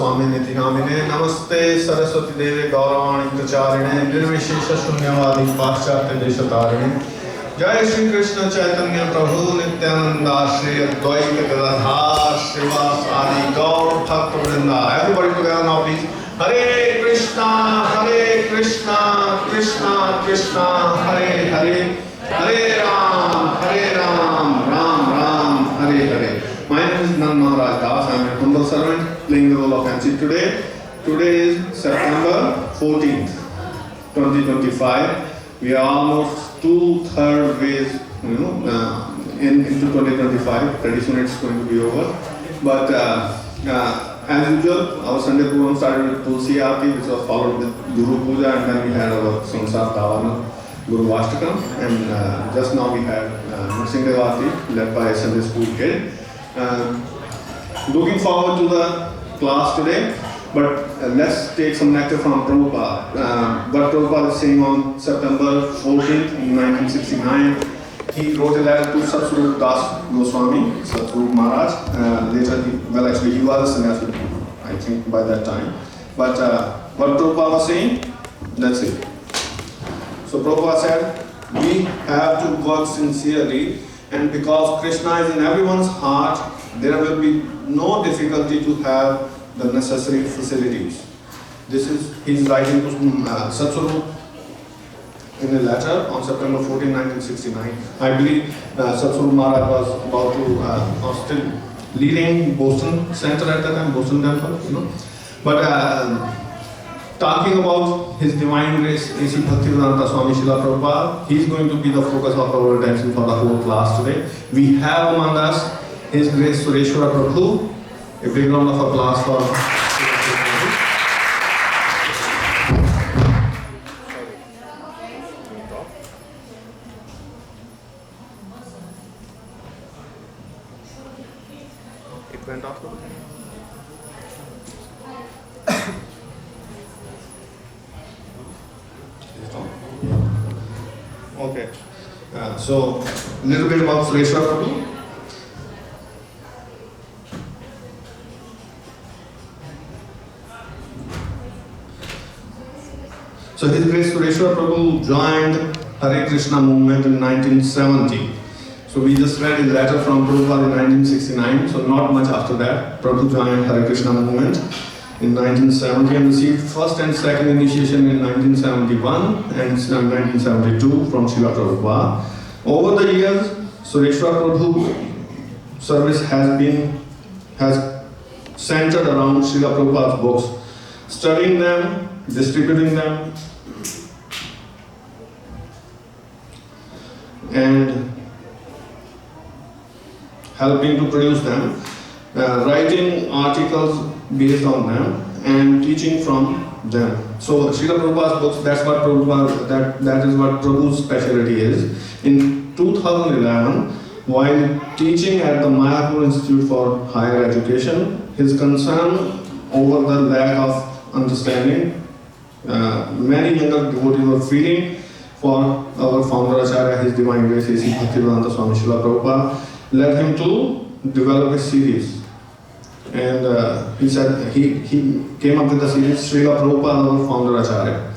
Swaminiti Namine Namaste Saraswati Deve Gaurani Pracharine Nirvishesha Shunyavadi Paschatya Deshatarine Jai Shri Krishna Chaitanya Prabhu Nityananda Shri Advaita Gadadhar Srivasadi Gaur Bhakta Vrinda. Everybody together now please. Hare Krishna, Krishna Krishna, Hare Hare, Hare Ram, Ram Ram, Hare Hare. My name is Nan Maharaj Das. I am a humble servant playing the role of MC today. Today is September 14th, 2025. We are almost 2/3 ways, into 2025. Pretty soon it's going to be over. But as usual, our Sunday program started with Tulsi Aarti, which was followed with Guru Puja, and then we had our Sansar Tavana, Guru Vashtakam, and just now we had Singh Aarti led by a Sunday school kid. Looking forward to the class today, but let's take some nectar from Prabhupada. What Prabhupada is saying on September 14th, 1969. He wrote a letter to Satsvarup Das Goswami, Satsvarup Maharaj. Later, he was a sannyasi, I think, by that time. But what Prabhupada was saying, let's see. So Prabhupada said, we have to work sincerely, and because Krishna is in everyone's heart, there will be no difficulty to have the necessary facilities. This is, he's writing to Satsvarup in a letter on September 14, 1969. I believe Satsvarup Maharaj was about to, still leading Boston Center at that time, Boston Temple, But talking about His Divine Grace, A.C. Bhaktivedanta Swami Srila Prabhupada, he's going to be the focus of our attention for the whole class today. We have among us His Grace Sureshwara Prabhu. A big round of applause for went off. Okay. So, a little bit about Sureshwara Prabhu. So, His Grace Sureshwara Prabhu joined Hare Krishna movement in 1970. So we just read a letter from Prabhupada in 1969, so not much after that. Prabhu joined Hare Krishna movement in 1970 and received first and second initiation in 1971 and 1972 from Srila Prabhupada. Over the years, Sureshwara Prabhu service has centered around Srila Prabhupada's books, studying them, distributing them, and helping to produce them, writing articles based on them, and teaching from them. So Srila Prabhupada's books, that is what Prabhu's specialty is. In 2011, while teaching at the Mayapur Institute for Higher Education, his concern over the lack of understanding many younger devotees were feeling for our founder Acharya, His Divine Grace, A.C. Bhaktivedanta Swami Srila Prabhupada, led him to develop a series. And he said he came up with the series Srila Prabhupada, our founder Acharya.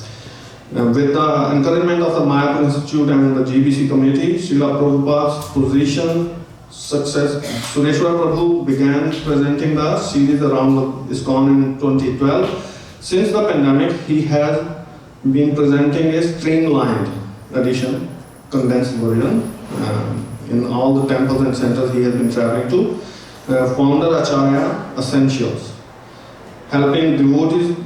With the encouragement of the Mayapur Institute and the GBC committee, Srila Prabhupada's position, success, Sureshwara Prabhu began presenting the series around Iskcon in 2012. Since the pandemic, he has been presenting a streamlined edition, condensed version, in all the temples and centers he has been traveling to. Founder Acharya Essentials, helping devotees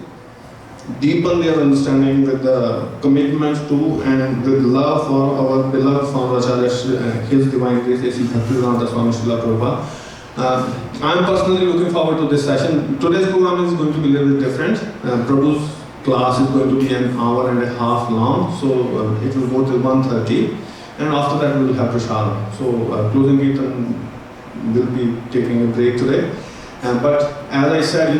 deepen their understanding with the commitment to and with love for our beloved founder Acharya, His Divine Grace, A.C. Bhaktivedanta Swami Srila Prabhupada. I am personally looking forward to this session. Today's program is going to be a little bit different. Prabhu's class is going to be an hour and a half long, so it will go till 1:30, and after that we will have Prashad. So closing kirtan will be taking a break today. But as I said,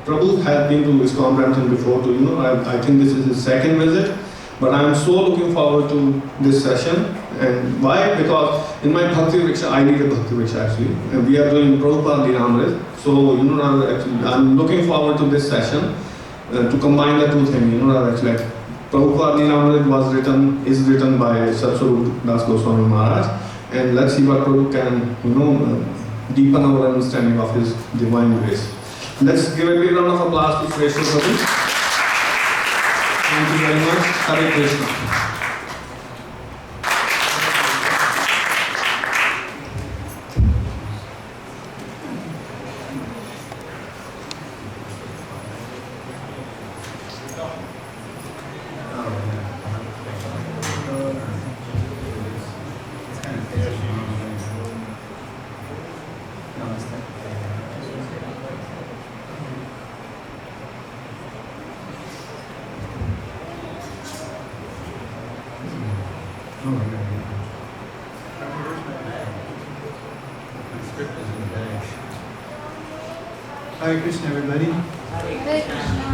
Prabhu had been to Iskcon Brampton before too. I think this is his second visit, but I am so looking forward to this session. And why? Because In my Bhakti Vriksha, I lead a Bhakti Vriksha actually. We are doing Prabhupada Dinamrit. So, actually, I'm looking forward to this session to combine the two things. Actually, like, Prabhupada Dinamrit is written by Satsvarup Das Goswami Maharaj. And let's see what Prabhu can, deepen our understanding of his divine grace. Let's give a big round of applause to Sreshta Prabhu. Thank you very much. Hare Krishna. Hare Krishna, everybody. Hare Krishna.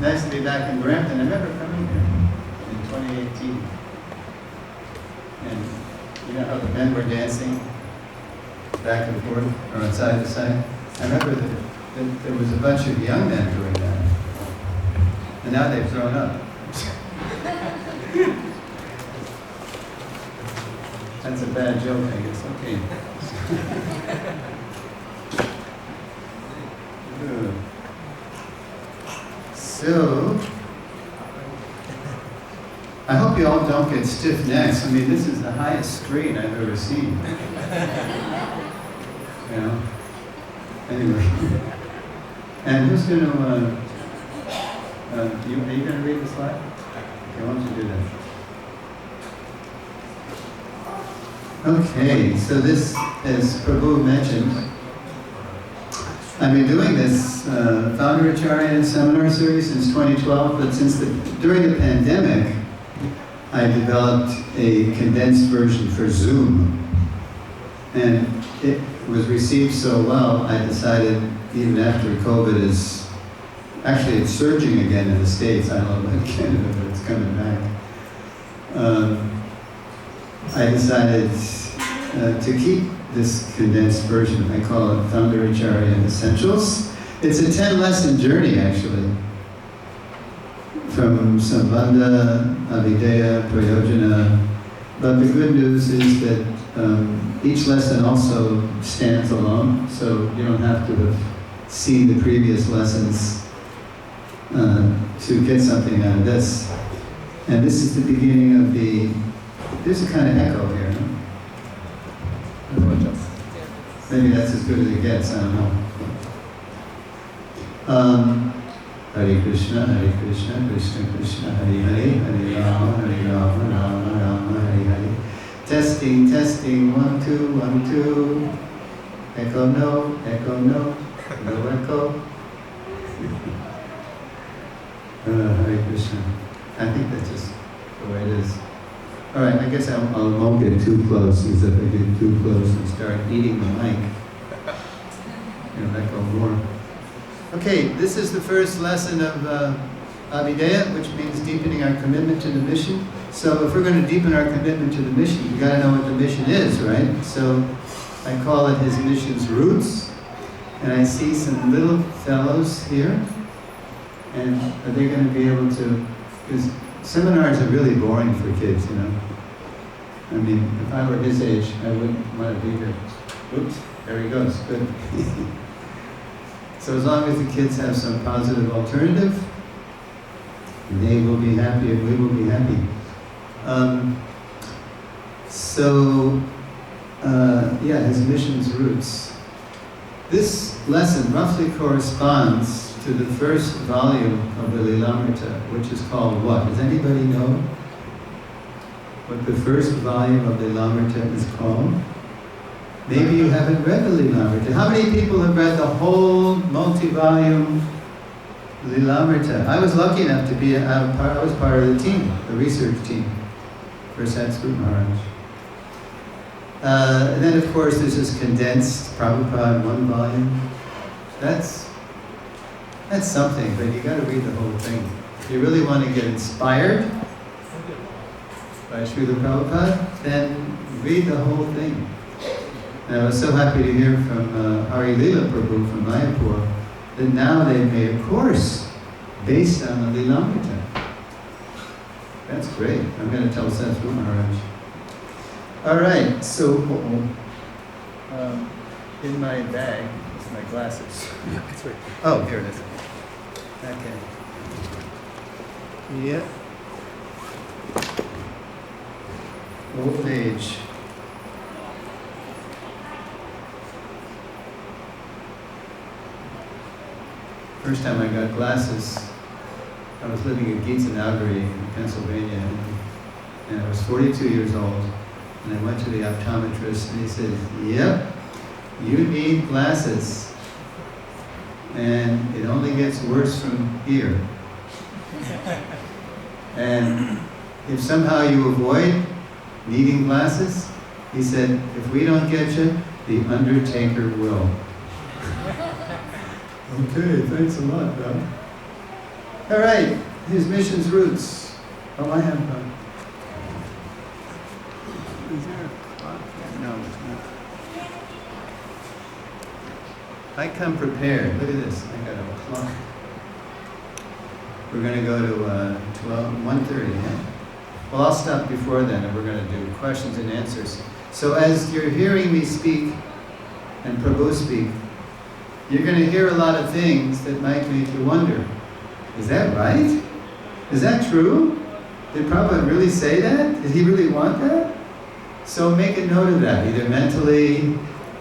Nice to be back in Brampton. I remember coming here in 2018. And you know how the men were dancing back and forth, or on side to side? I remember that there was a bunch of young men doing that. And now they've grown up. That's a bad joke, I guess. Okay. Good. So, I hope you all don't get stiff necks. I mean, this is the highest screen I've ever seen. You know? Anyway. And who's going to, are you going to read the slide? Okay, why don't you do that? Okay, so this, as Prabhu mentioned, I've been doing this Founder Acharya seminar series since 2012, but during the pandemic, I developed a condensed version for Zoom. And it was received so well, I decided, even after COVID it's surging again in the States. I don't know about Canada, but it's coming back. I decided to keep this condensed version. I call it Founder Acharya Essentials. It's a 10-lesson journey, actually, from Sambandha, Avideya, Prayojana. But the good news is that each lesson also stands alone, so you don't have to have seen the previous lessons to get something out of this. And this is the beginning of there's a kind of echo here, no? Maybe that's as good as it gets, I don't know. Hare Krishna, Krishna Krishna, Hare Hare, Hare Rama, Rama Rama, Hare Hare. Testing, 1, 2, 1, 2. Echo no, no echo. Hare Krishna. I think that's just the way it is. All right, I guess I won't get too close, because if I get too close and start eating the mic, it'll echo more. Okay, this is the first lesson of Avideya, which means deepening our commitment to the mission. So if we're going to deepen our commitment to the mission, you got to know what the mission is, right? So I call it his mission's roots. And I see some little fellows here. And are they going to be able to, because seminars are really boring for kids, you know. I mean, if I were his age, I wouldn't want to be here. Oops, there he goes, good. So as long as the kids have some positive alternative, they will be happy and we will be happy. His mission's roots. This lesson roughly corresponds to the first volume of the Lilamrita, which is called what? Does anybody know what the first volume of the Lilamrita is called? Maybe you haven't read the Lilamrita. How many people have read the whole multi-volume Lilamrita? I was lucky enough to be, I was part of the team, the research team. for Satsguru Maharaj. And then, of course, there's this condensed Prabhupada 1 volume. That's something, but you got to read the whole thing. If you really want to get inspired by Srila Prabhupada, then read the whole thing. And I was so happy to hear from Hari Leela Prabhu from Mayapur that now they've made a course based on the Lilamrita. That's great. I'm going to tell Satsguru Maharaj. All right, so in my bag is my glasses. Oh, here it is. Okay. Yep. Old age. First time I got glasses, I was living in Geets and Albury in Pennsylvania, and I was 42 years old. And I went to the optometrist and he said, yep, you need glasses. And it only gets worse from here. And if somehow you avoid needing glasses, he said, if we don't get you, the undertaker will. Okay, thanks a lot, bro. All right, his mission's roots. Oh, I have one. Is there a clock? No, it's not. I come prepared. Look at this. I got a clock. We're going to go to 1:30, yeah? Well, I'll stop before then, and we're going to do questions and answers. So as you're hearing me speak and Prabhu speak, you're going to hear a lot of things that might make you wonder, is that right? Is that true? Did Prabhupada really say that? Did he really want that? So make a note of that, either mentally,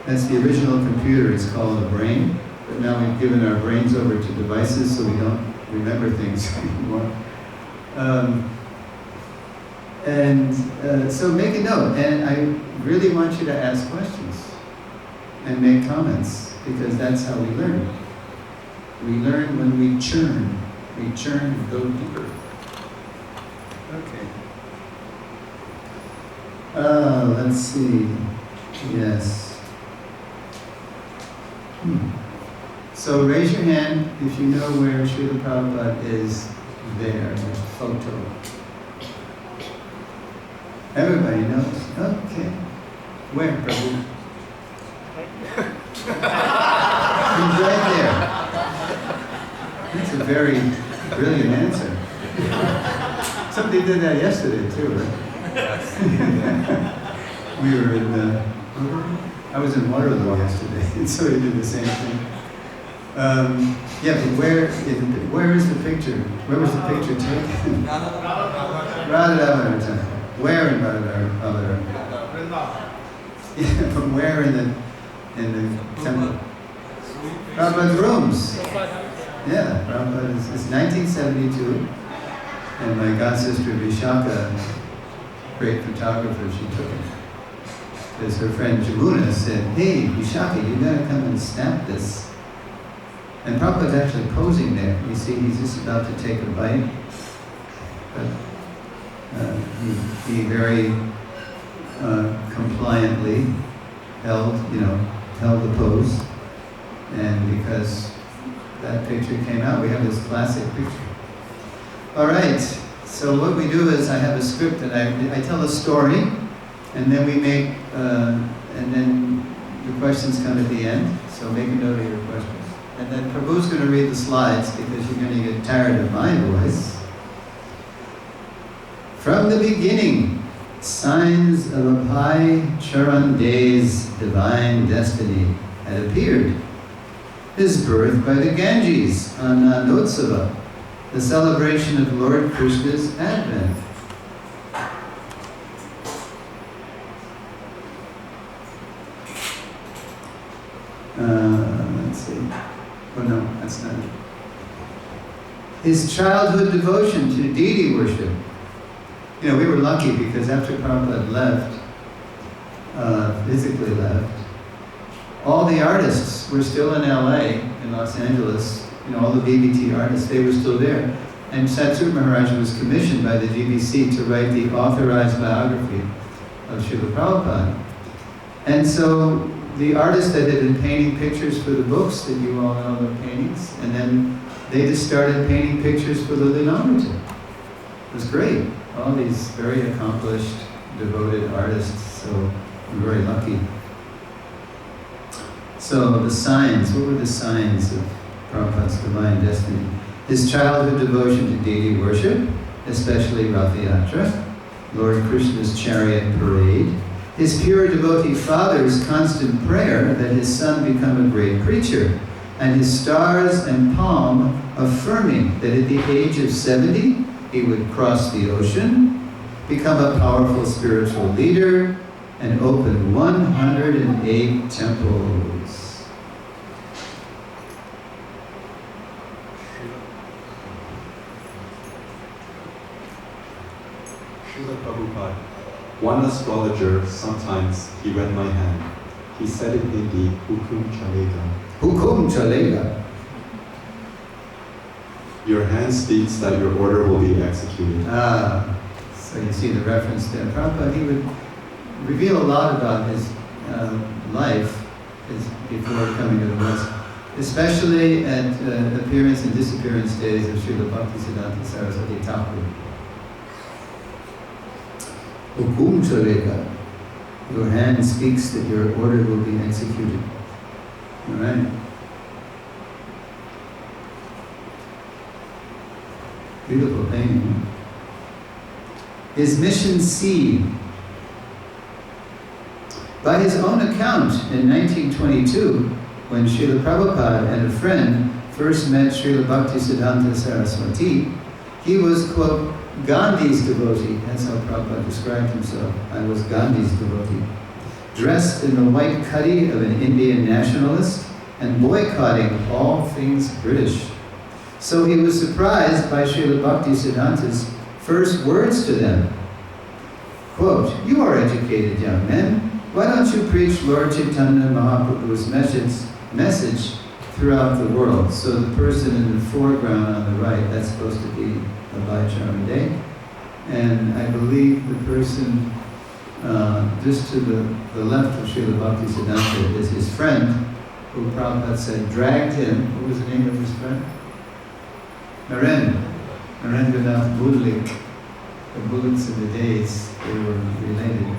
that's the original computer, it's called a brain, but now we've given our brains over to devices so we don't remember things anymore. So make a note, and I really want you to ask questions and make comments, because that's how we learn. We learn when we churn. We churn and go deeper. Okay. Let's see. Yes. So raise your hand if you know where Srila Prabhupada is there, the photo. Everybody knows. Okay. Where, Prabhu? He's right there. That's a very brilliant answer. Somebody did that yesterday too, right? We were in I was in Waterloo yesterday, and so we did the same thing. Yeah, but where is the picture? Where was the picture taken? Radha Temple. Where in Radha? Yeah, but where in the temple? Prabhupada's rooms. Yeah, Prabhupada is 1972, and my god sister Vishaka, great photographer, she took it. Because her friend Jamuna said, hey, Vishaka, you gotta come and snap this. And Prabhupada's actually posing there. You see, he's just about to take a bite. But he very compliantly held the pose. And because that picture came out, we have this classic picture. All right, so what we do is I have a script and I tell a story, and then we make, and then the questions come at the end, so make a note of your questions. And then Prabhu's going to read the slides because you're going to get tired of my voice. From the beginning, signs of Abhay Charan Dey's divine destiny had appeared. His birth by the Ganges on Nandotsava, the celebration of Lord Krishna's advent. Let's see. Oh no, that's not it. His childhood devotion to deity worship. We were lucky because after Prabhupada left, physically left, all the artists were still in LA, in Los Angeles, all the BBT artists, they were still there. And Satsur Maharaj was commissioned by the GBC to write the authorized biography of Srila Prabhupada. And so the artist that had been painting pictures for the books that you all know the paintings, and then they just started painting pictures for the Lilamrita. It was great. All these very accomplished, devoted artists, so we're very lucky. So the signs, what were the signs of Prabhupada's divine destiny? His childhood devotion to deity worship, especially Ratha Yatra, Lord Krishna's chariot parade, his pure devotee father's constant prayer that his son become a great preacher, and his stars and palm affirming that at the age of 70 he would cross the ocean, become a powerful spiritual leader, and open 108 temples. Srila Prabhupada, one astrologer, sometimes he read my hand. He said in Hindi, Hukum Chalega. Hukum chalega. Your hand speaks that your order will be executed. So you see the reference there. Prabhupada, he would reveal a lot about his life before coming to the West, especially at appearance and disappearance days of Srila Bhaktisiddhanta Saraswati Thakur. Hukum chalega. Your hand speaks that your order will be executed. All right. Beautiful painting. His mission seed. By his own account, in 1922, when Srila Prabhupada and a friend first met Srila Bhaktisiddhanta Saraswati, he was, quote, Gandhi's devotee. That's how Prabhupada described himself. I was Gandhi's devotee. Dressed in the white cutty of an Indian nationalist and boycotting all things British. So he was surprised by Srila Bhaktisiddhanta's first words to them. Quote, you are educated young men. Why don't you preach Lord Chaitanya Mahaprabhu's message throughout the world? So the person in the foreground on the right, that's supposed to be Abhay Charanday. And I believe the person just to the left of Srila Bhaktisiddhanta is his friend, who Prabhupada said dragged him. What was the name of his friend? Narendranath Bulik. The Buliks in the days, they were related.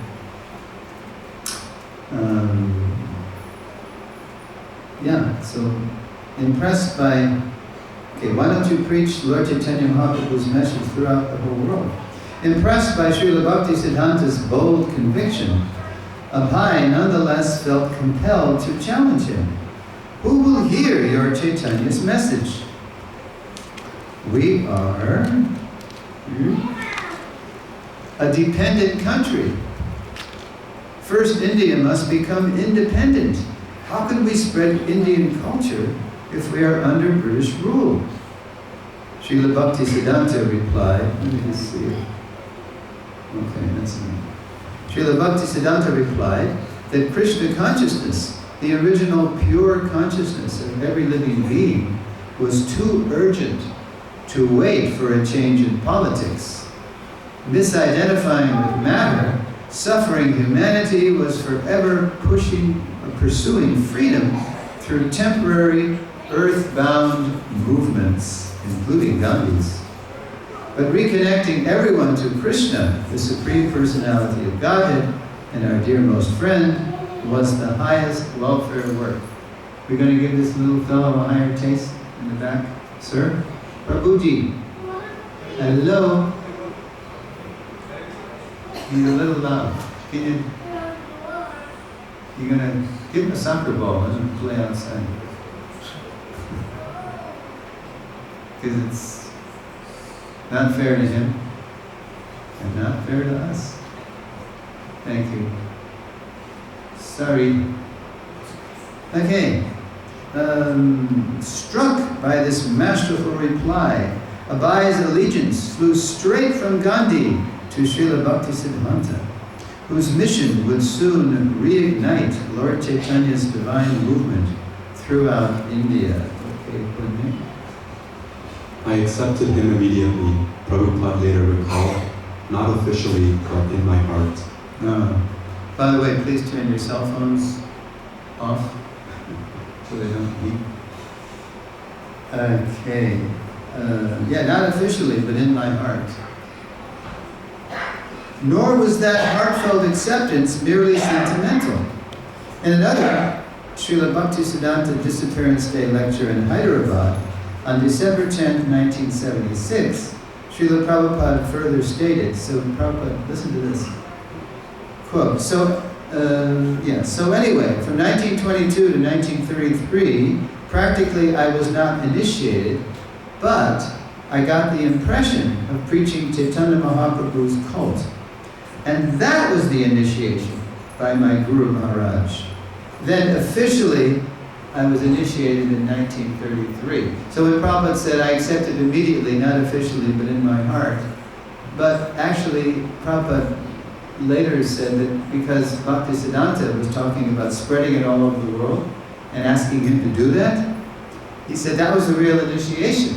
So impressed by, why don't you preach Lord Chaitanya Mahaprabhu's message throughout the whole world? Impressed by Srila Bhaktisiddhanta's bold conviction, Abhay nonetheless felt compelled to challenge him. Who will hear your Chaitanya's message? We are a dependent country. First, India must become independent. How can we spread Indian culture if we are under British rule? Srila Bhaktisiddhanta replied, let me just see it. Okay, that's enough. Srila Bhaktisiddhanta replied that Krishna consciousness, the original pure consciousness of every living being, was too urgent to wait for a change in politics. Misidentifying with matter, suffering humanity was forever pursuing freedom through temporary, earth-bound movements, including Gandhi's. But reconnecting everyone to Krishna, the Supreme Personality of Godhead, and our dearmost friend, was the highest welfare work. We're going to give this little fellow a higher taste in the back. Sir? Prabhuji. Hello. He's a little loud. You're going to give him a soccer ball, let him play outside. Because it's not fair to him and not fair to us. Thank you. Sorry. Okay. Struck by this masterful reply, Abhay's allegiance flew straight from Gandhi to Srila Bhaktisiddhanta, whose mission would soon reignite Lord Chaitanya's divine movement throughout India. Okay, I accepted him immediately, Prabhupada later recalled, not officially, but in my heart. By the way, please turn your cell phones off so they don't beep. Okay. Yeah, not officially, but in my heart. Nor was that heartfelt acceptance merely sentimental. In another Srila Bhaktisiddhanta Disappearance Day lecture in Hyderabad, on December 10, 1976, Srila Prabhupada further stated, so Prabhupada, listen to this, quote, so anyway, from 1922 to 1933, practically I was not initiated, but I got the impression of preaching Chaitanya Mahaprabhu's cult. And that was the initiation by my Guru Maharaj. Then officially, I was initiated in 1933. So when Prabhupada said, I accepted immediately, not officially, but in my heart, but actually, Prabhupada later said that because Bhaktisiddhanta was talking about spreading it all over the world and asking him to do that, he said that was the real initiation.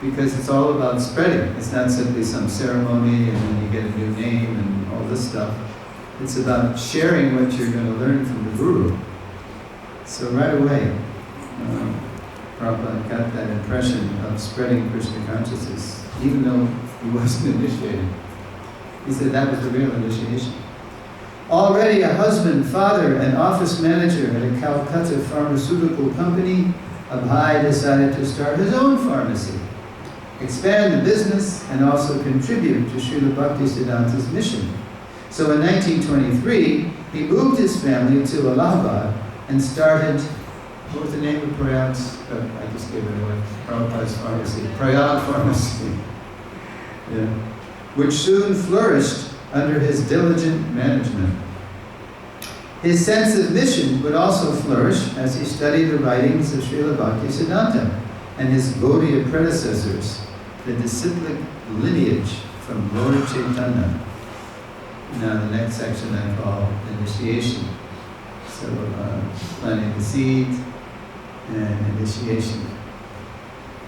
Because it's all about spreading. It's not simply some ceremony and then you get a new name and all this stuff. It's about sharing what you're going to learn from the Guru. So right away, Prabhupada got that impression of spreading Krishna consciousness, even though he wasn't initiated. He said that was the real initiation. Already a husband, father, and office manager at a Calcutta pharmaceutical company, Abhay decided to start his own pharmacy, expand the business, and also contribute to Srila Bhaktisiddhanta's mission. So in 1923, he moved his family to Allahabad and started, what was the name of Prayag's? I just gave it away. Prabhupada's pharmacy. Prayag Pharmacy. Yeah. Which soon flourished under his diligent management. His sense of mission would also flourish as he studied the writings of Srila Bhaktisiddhanta and his Gaudiya predecessors, the disciplic lineage from Lord Chaitanya. Now the next section I call initiation. So planting the seed and initiation.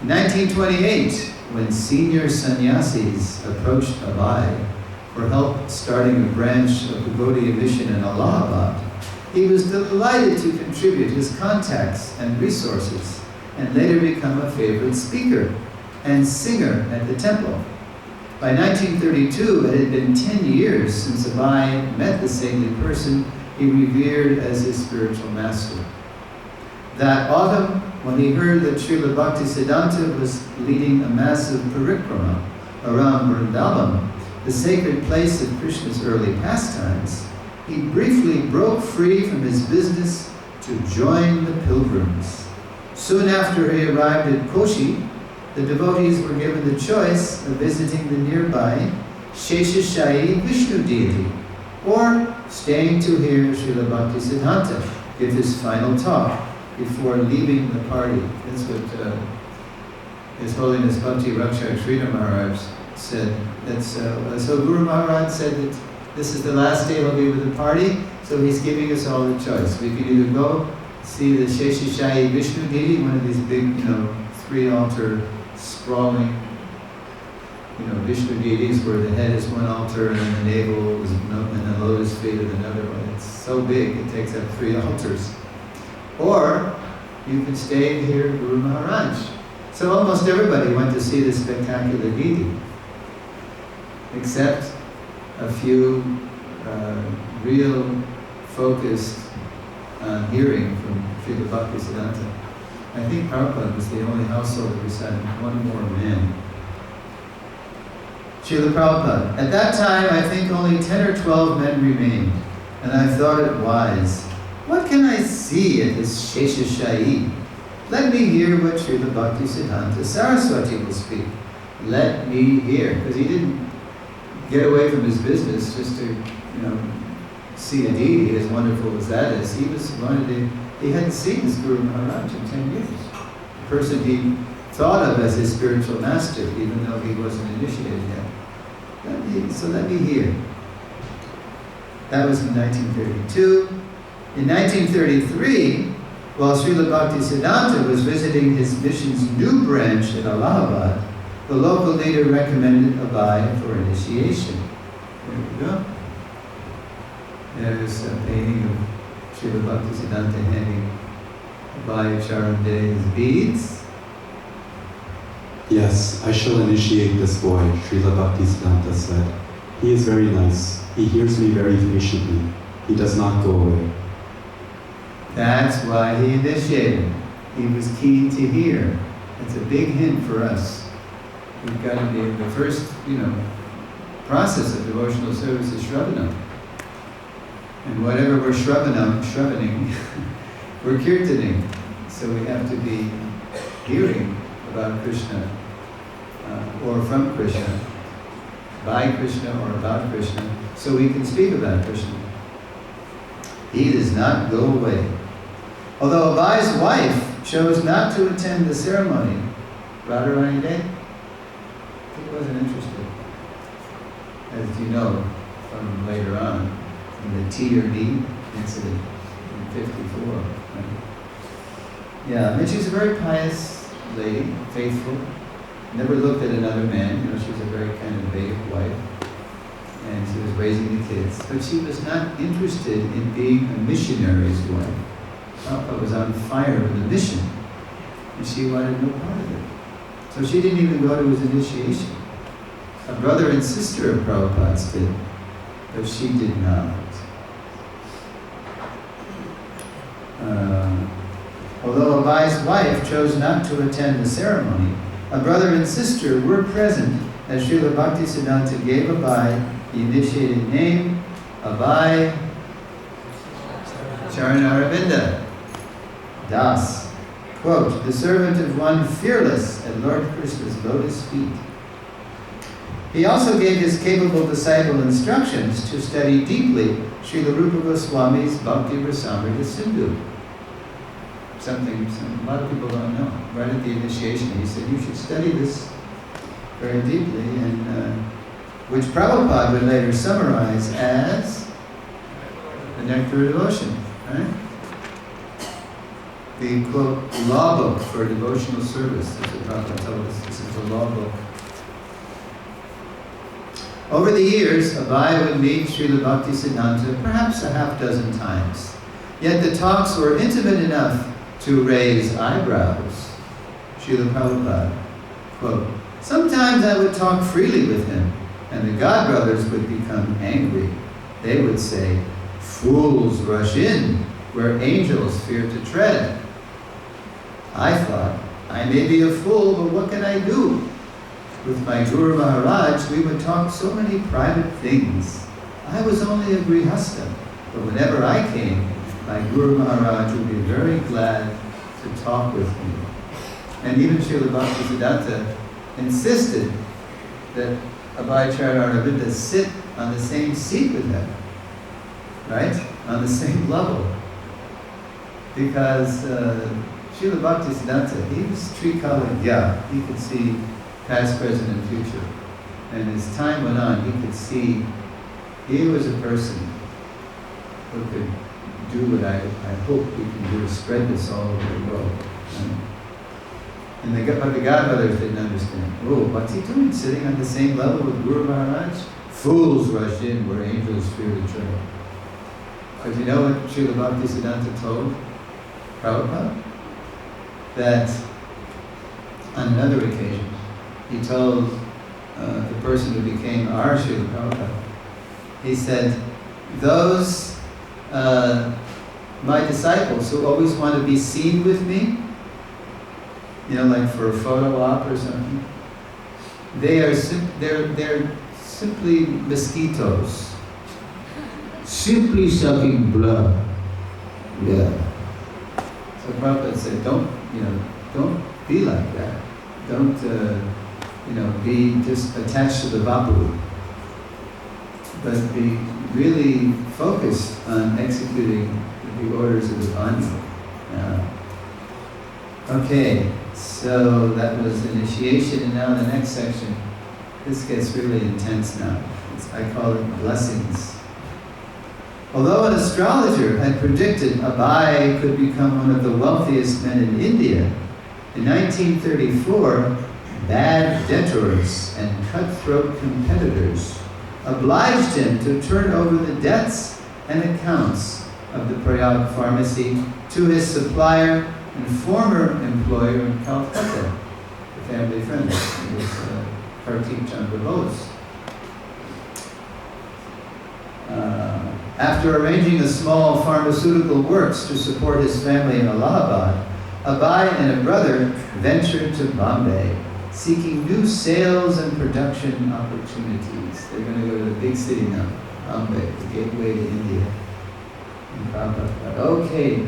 In 1928, when senior sannyasis approached Abhay for help starting a branch of the Gaudiya mission in Allahabad, he was delighted to contribute his contacts and resources and later become a favorite speaker and singer at the temple. By 1932, it had been 10 years since Abhay met the saintly person he revered as his spiritual master. That autumn, when he heard that Srila Bhaktisiddhanta was leading a massive parikrama around Vrindavan, the sacred place of Krishna's early pastimes, he briefly broke free from his business to join the pilgrims. Soon after he arrived at Koshi, the devotees were given the choice of visiting the nearby Sheshashayi Vishnu deity, or staying to hear Srila Bhaktisiddhanta give his final talk before leaving the party. That's what His Holiness Bhakti Rakshak Sridhar Maharaj said. So Guru Maharaj said that this is the last day he'll be with the party, so he's giving us all the choice. We can either go see the Sheshashayi Vishnu deity, one of these big, three-altar sprawling, Vishnu deities where the head is one altar and the navel is and the lotus feet is another one. It's so big, it takes up 3 altars. Or you can stay and hear Guru Maharaj. So almost everybody went to see this spectacular deity, except a few real focused on hearing from Srila Bhaktisiddhanta. I think Prabhupada was the only household that recited one more man. Srila Prabhupada. At that time, I think only 10 or 12 men remained, and I thought it wise. What can I see at this Sheshashayi? Let me hear what Srila Bhaktisiddhanta Saraswati will speak. Let me hear. Because he didn't get away from his business just to, see a deity as wonderful as that is. He hadn't seen his Guru Maharaj in 10 years. The person he thought of as his spiritual master, even though he wasn't initiated yet. So let me hear. That was in 1932. In 1933, While Srila Bhaktisiddhanta was visiting his mission's new branch at Allahabad, the local leader recommended Abai for initiation. There we go. There's a painting of Srila Bhaktisiddhanta handing Abai Charande's beads. Yes, I shall initiate this boy, Srila Bhaktisiddhanta said. He is very nice. He hears me very patiently. He does not go away. That's why he initiated. He was keen to hear. It's a big hint for us. We've got to be the first, process of devotional service is Shravanam. And whatever we're Shravaning, we're kirtaning. So we have to be hearing about Krishna, or from Krishna, by Krishna or about Krishna, so we can speak about Krishna. He does not go away. Although Abai's wife chose not to attend the ceremony, Radharani Day, he wasn't interested. As you know from later on, in the T or D incident in 54. Right? Yeah, and she's a very pious lady, faithful, never looked at another man. She was a very kind of Vedic wife, and she was raising the kids. But she was not interested in being a missionary's wife. Prabhupada was on fire with the mission, and she wanted no part of it. So she didn't even go to his initiation. A brother and sister of Prabhupada's did, but she did not. Although Abai's wife chose not to attend the ceremony, a brother and sister were present as Srila Bhaktisiddhanta gave Abai the initiated name, Abai Charanaravinda Das, quote, the servant of one fearless at Lord Krishna's lotus feet. He also gave his capable disciple instructions to study deeply Srila Rupa Goswami's Bhakti Rasamrita Sindhu. Something a lot of people don't know. Right at the initiation, he said, you should study this very deeply, and which Prabhupada would later summarize as the Nectar of Devotion, right? The, quote, law book for devotional service. That's what Prabhupada told us. This is the law book. Over the years, Abai would meet Srila Bhaktisiddhanta perhaps a half dozen times. Yet the talks were intimate enough to raise eyebrows. Srila Prabhupada, quote, sometimes I would talk freely with him, and the God brothers would become angry. They would say, fools rush in where angels fear to tread. I thought, I may be a fool, but what can I do? With my Guru Maharaj, we would talk so many private things. I was only a Grihastha, but whenever I came, my Guru Maharaj would be very glad to talk with me. And even Srila Bhaktisiddhanta insisted that Abai Charanaravinda sit on the same seat with him, right? On the same level. Because Srila Bhaktisiddhanta, he was Trikala, he could see past, present, and future. And as time went on, he could see he was a person who could do what I hope we can do, spread this all over the world. But the God brothers didn't understand. Oh, what's he doing, sitting on the same level with Guru Maharaj? Fools rush in where angels fear to tread. But you know what Srila Bhaktisiddhanta told Prabhupada? That on another occasion, he told the person who became our Srila Prabhupada, he said, those my disciples who always want to be seen with me, like for a photo op or something, they're simply mosquitoes, simply sucking blood. Yeah. So Prabhupada said, don't be like that. Don't be just attached to the vapu, but be really focused on executing the orders of the Bhanu. Okay, so that was initiation, and now the next section, this gets really intense now. I call it blessings. Although an astrologer had predicted Abai could become one of the wealthiest men in India, in 1934, bad debtors and cutthroat competitors obliged him to turn over the debts and accounts of the Prayag pharmacy to his supplier and former employer in Calcutta, the family friend. It was Kartik Chandra Bose. After arranging a small pharmaceutical works to support his family in Allahabad, Abai and a brother ventured to Bombay, seeking new sales and production opportunities. They're going to go to the big city now, Bombay, the gateway to India. And Prabhupada thought, okay,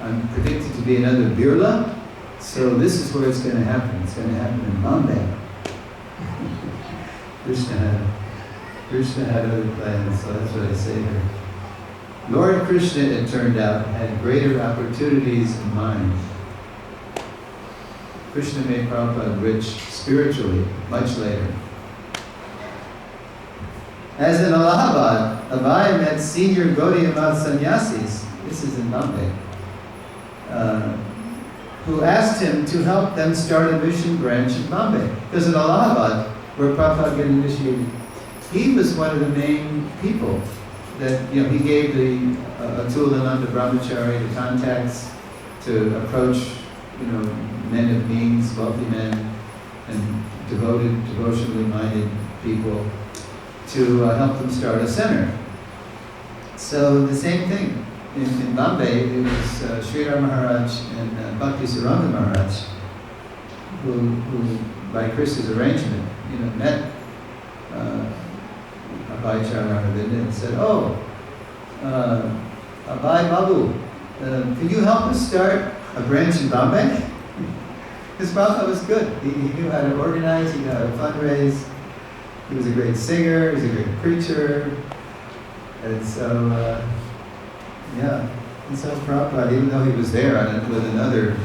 I'm predicted to be another Birla, so this is where it's going to happen. It's going to happen in Bombay. Krishna had other plans, so that's what I say here. Lord Krishna, it turned out, had greater opportunities in mind. Krishna made Prabhupada rich spiritually much later. As in Allahabad, Abai met senior Gaudiya Math sannyasis, this is in Bombay, who asked him to help them start a mission branch in Bombay. Because in Allahabad, where Prabhupada got initiated, he was one of the main people that, he gave the Atulananda Brahmachari the contacts to approach, men of means, wealthy men, and devotionally minded people to help them start a center. So the same thing. In Bombay, it was Sri Ram Maharaj and Bhakti Saranga Maharaj who, by Krishna's arrangement, met Abai Charanavinda and said, Abai Babu, can you help us start a branch in Bombay? His Prabhupada was good. He knew how to organize, he knew how to fundraise. He was a great singer, he was a great preacher. And so, And so Prabhupada, even though he was there with another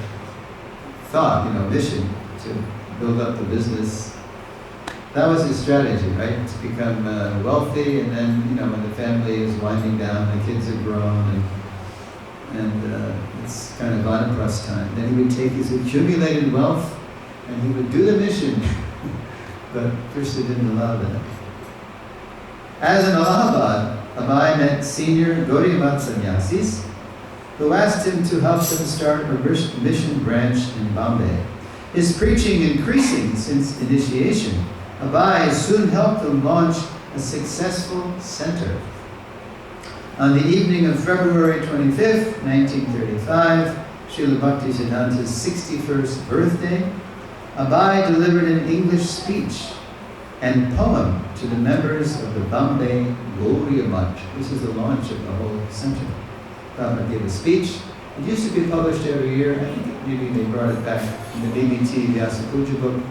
thought, mission to build up the business, that was his strategy, right? To become wealthy, and then, when the family is winding down, the kids are grown, and it's kind of vanapras time. Then he would take his accumulated wealth and he would do the mission. But Krishna didn't allow that. As in Allahabad, Abai met senior Gaudiya Math sannyasis who asked him to help them start a mission branch in Bombay. His preaching increasing since initiation, Abai soon helped them launch a successful center. On the evening of February 25th, 1935, Srila Bhaktisiddhanta's 61st birthday, Abai delivered an English speech and poem to the members of the Bombay Gauriya Math. This is the launch of the whole center. Prabhupada gave a speech. It used to be published every year. I think maybe they brought it back in the BBT Vyasapuja book.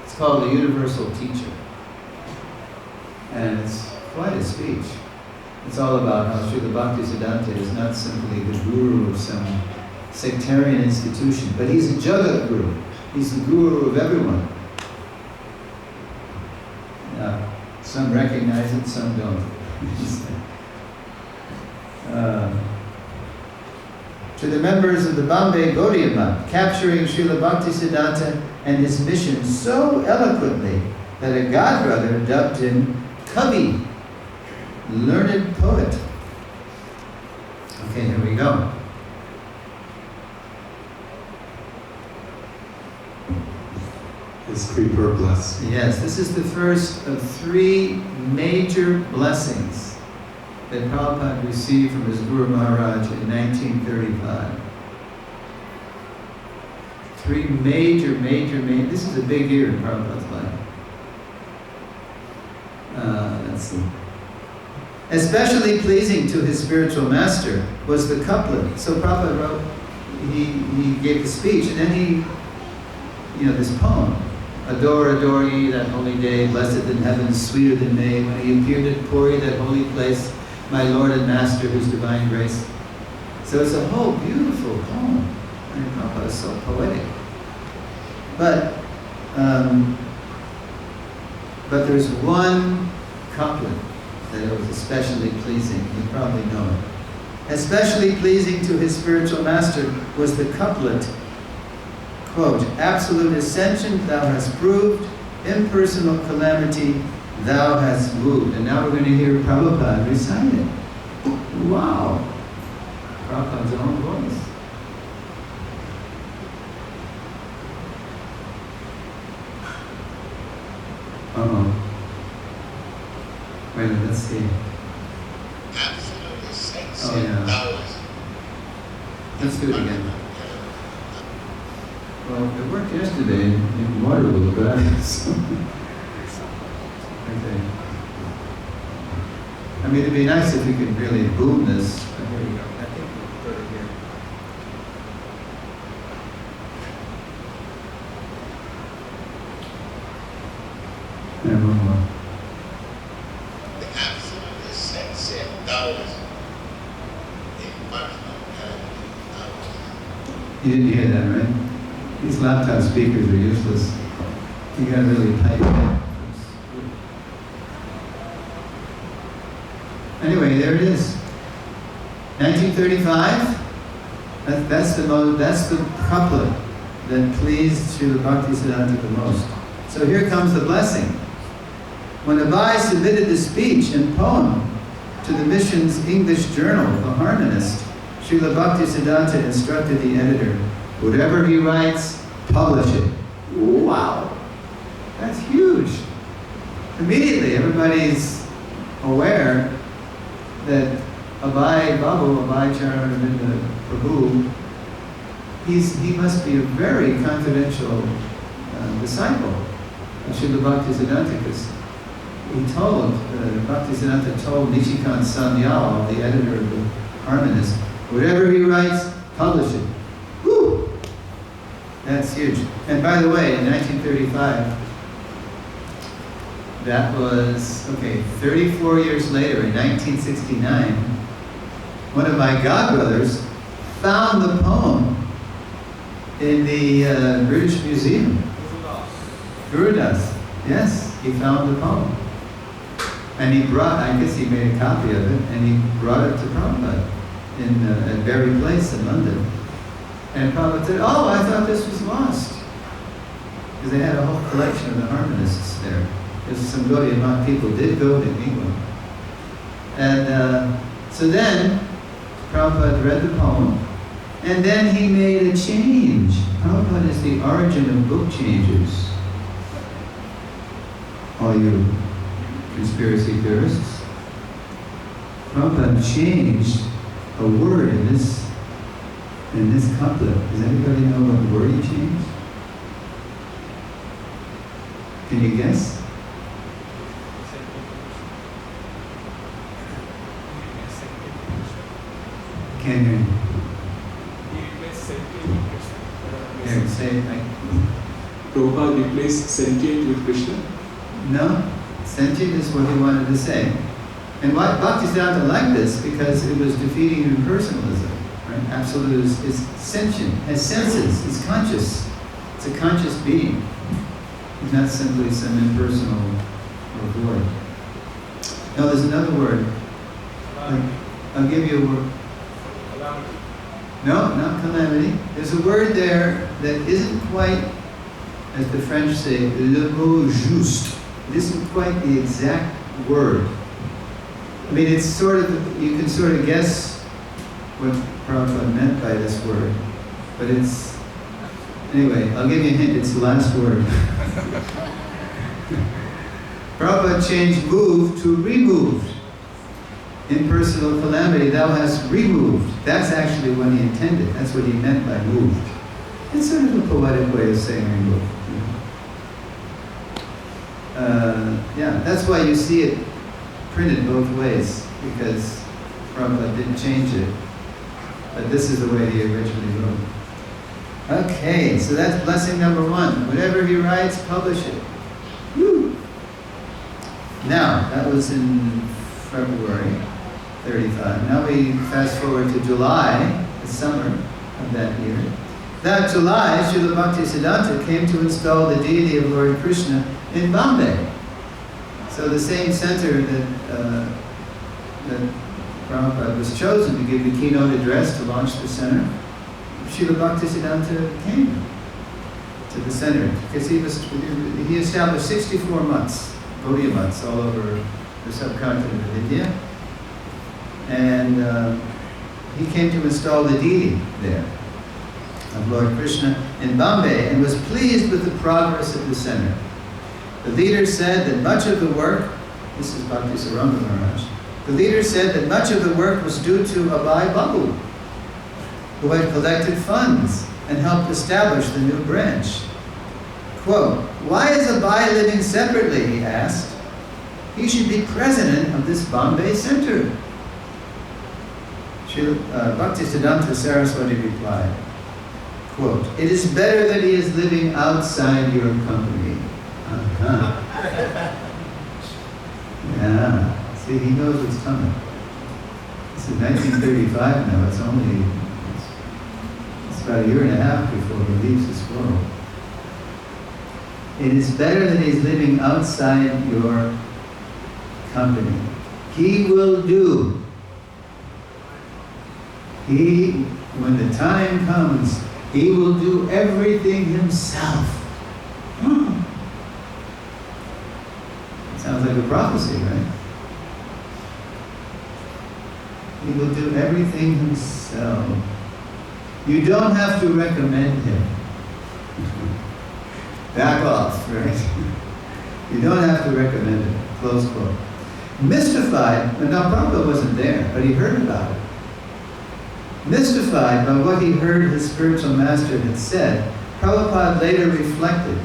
It's called The Universal Teacher. And it's quite a speech. It's all about how Srila Bhaktisiddhanta is not simply the guru of some sectarian institution, but he's a Jagat Guru. He's the guru of everyone. Some recognize it, some don't. To the members of the Bombay Gaudiya Math, capturing Srila Bhaktisiddhanta and his mission so eloquently that a godbrother dubbed him Kavi, learned poet. Okay, here we go. His creeper bless. Yes, this is the first of three major blessings that Prabhupada received from his Guru Maharaj in 1935. Three major, this is a big year in Prabhupada's life. Let's see. Especially pleasing to his spiritual master was the couplet. So Prabhupada wrote, he gave the speech, and then he, this poem. Adore, adore ye that holy day, blessed in heaven, sweeter than May, when he appeared at Puri, that holy place, my Lord and Master, whose divine grace. So it's a whole beautiful poem. I mean, Prabhupada is so poetic. But there's one couplet that it was especially pleasing. You probably know it. Especially pleasing to his spiritual master was the couplet, quote, absolute ascension thou hast proved, impersonal calamity thou hast moved. And now we're going to hear Prabhupada recite it. Wow. Prabhupada's own voice. Uh-oh. Wait a minute, let's see. Oh, yeah. Let's do it again. Well, it worked yesterday in Waterloo, but I okay. I mean, it'd be nice if you could really boom this. Here we go. I think we'll put it here. And one more. The absolute essence dollars. You didn't hear that, right? These laptop speakers are useless. You gotta really pipe it in. Anyway, there it is. 1935. That's the couplet that pleased Srila Bhaktisiddhanta the most. So here comes the blessing. When Abai submitted the speech and poem to the mission's English journal, The Harmonist, Srila Bhaktisiddhanta instructed the editor, whatever he writes, publish it. Wow, that's huge. Immediately, everybody's aware that Abai Babu, Abai Charavinda Prabhu, he must be a very confidential disciple of Srila Bhaktisiddhanta, because he told, Bhaktisiddhanta told Iskcon Sanyal, the editor of the Harmonist, whatever he writes, publish it. Woo! That's huge. And by the way, in 1935, that was, 34 years later, in 1969, one of my godbrothers found the poem in the British Museum. Gurudas. Yes, he found the poem. And he brought, I guess he made a copy of it, and he brought it to Prabhupada at Berry Place in London. And Prabhupada said, oh, I thought this was lost. Because they had a whole collection of the harmonists there. Because some Gaudiya Math people did go to England. And so then, Prabhupada read the poem, and then he made a change. Prabhupada is the origin of book changes. All you conspiracy theorists. Prabhupada changed a word in this couplet. Does anybody know what word he changed? Can you guess? Can you? Here, say it. Prabhupada replaced sentient with Krishna? No, sentient is what he wanted to say. And why Bhaktisiddhanta liked this? Because it was defeating impersonalism. Right? Absolute is sentient, has senses, is conscious. It's a conscious being. It's not simply some impersonal word. No, there's another word. I'll give you a word. No, not calamity. There's a word there that isn't quite, as the French say, le mot juste. It isn't quite the exact word. I mean, it's sort of, you can sort of guess what Prabhupada meant by this word, but it's, anyway, I'll give you a hint, it's the last word. Prabhupada changed moved to removed. Impersonal calamity, thou hast removed. That's actually what he intended. That's what he meant by moved. It's sort of a poetic way of saying removed. Yeah, that's why you see it printed both ways, because Prabhupada didn't change it. But this is the way he originally wrote. Okay, so that's blessing number one. Whatever he writes, publish it. Woo! Now, that was in February 35. Now we fast forward to July, the summer of that year. That July, Srila Bhaktisiddhanta came to install the deity of Lord Krishna in Bombay. So the same center that Prabhupada was chosen to give the keynote address to launch the center, Srila Bhaktisiddhanta came to the center because he established 64 months, Gaudiya months, all over the subcontinent of India, and he came to install the deity there of Lord Krishna in Bombay and was pleased with the progress of the center. The leader said that much of the work, this is Bhakti Saranga Maharaj, the leader said that much of the work was due to Abai Babu, who had collected funds and helped establish the new branch. Quote, "Why is Abai living separately?" he asked. "He should be president of this Bombay center." Bhaktisiddhanta Saraswati replied, quote, "It is better that he is living outside your company." Yeah, see, he knows what's coming. This is 1935 now, it's about a year and a half before he leaves this world. It is better that he's living outside your company. He will do. When the time comes, he will do everything himself. Sounds like a prophecy, right? He will do everything himself. You don't have to recommend him. Back off, right? You don't have to recommend him. Close quote. Mystified, and now Prabhupada wasn't there, but he heard about it. Mystified by what he heard his spiritual master had said, Prabhupada later reflected.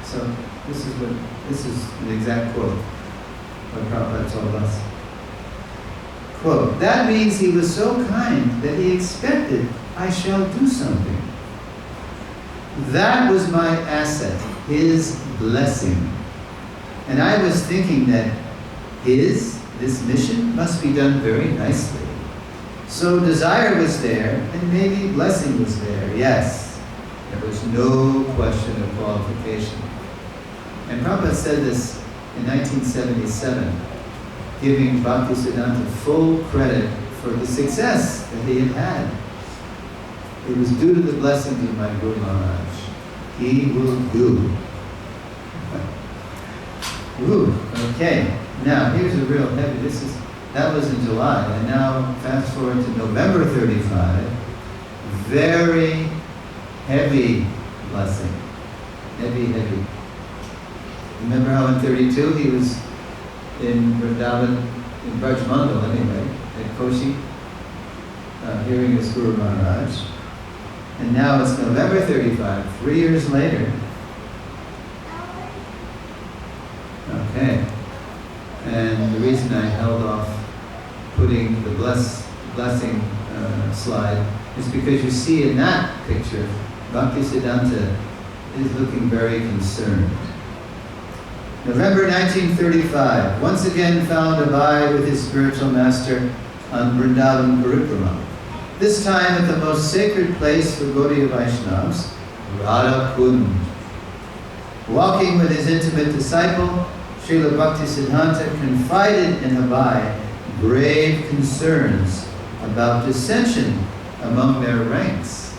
So this is an exact quote, what Prabhupada told us. Quote, "That means he was so kind that he expected I shall do something. That was my asset, his blessing. And I was thinking that this mission must be done very nicely. So desire was there, and maybe blessing was there, yes. There was no question of qualification." And Prabhupada said this in 1977, giving Bhaktisiddhanta full credit for the success that he had had. It was due to the blessings of my Guru Maharaj. He will do. Ooh, okay. Now, here's a real heavy, that was in July, and now fast forward to November 35, very heavy blessing. Heavy. Remember how in 32 he was in Vrindavan, in Brajmandal anyway, at Koshi, hearing his Guru Maharaj. And now it's November 35, 3 years later. Okay. And the reason I held off putting the blessing slide is because you see in that picture, Bhaktisiddhanta is looking very concerned. November 1935, once again found Abai with his spiritual master on Vrindavan Parikrama. This time at the most sacred place for Gaudiya Vaishnavas, Radha Kund. Walking with his intimate disciple, Srila Bhaktisiddhanta confided in Abai grave concerns about dissension among their ranks.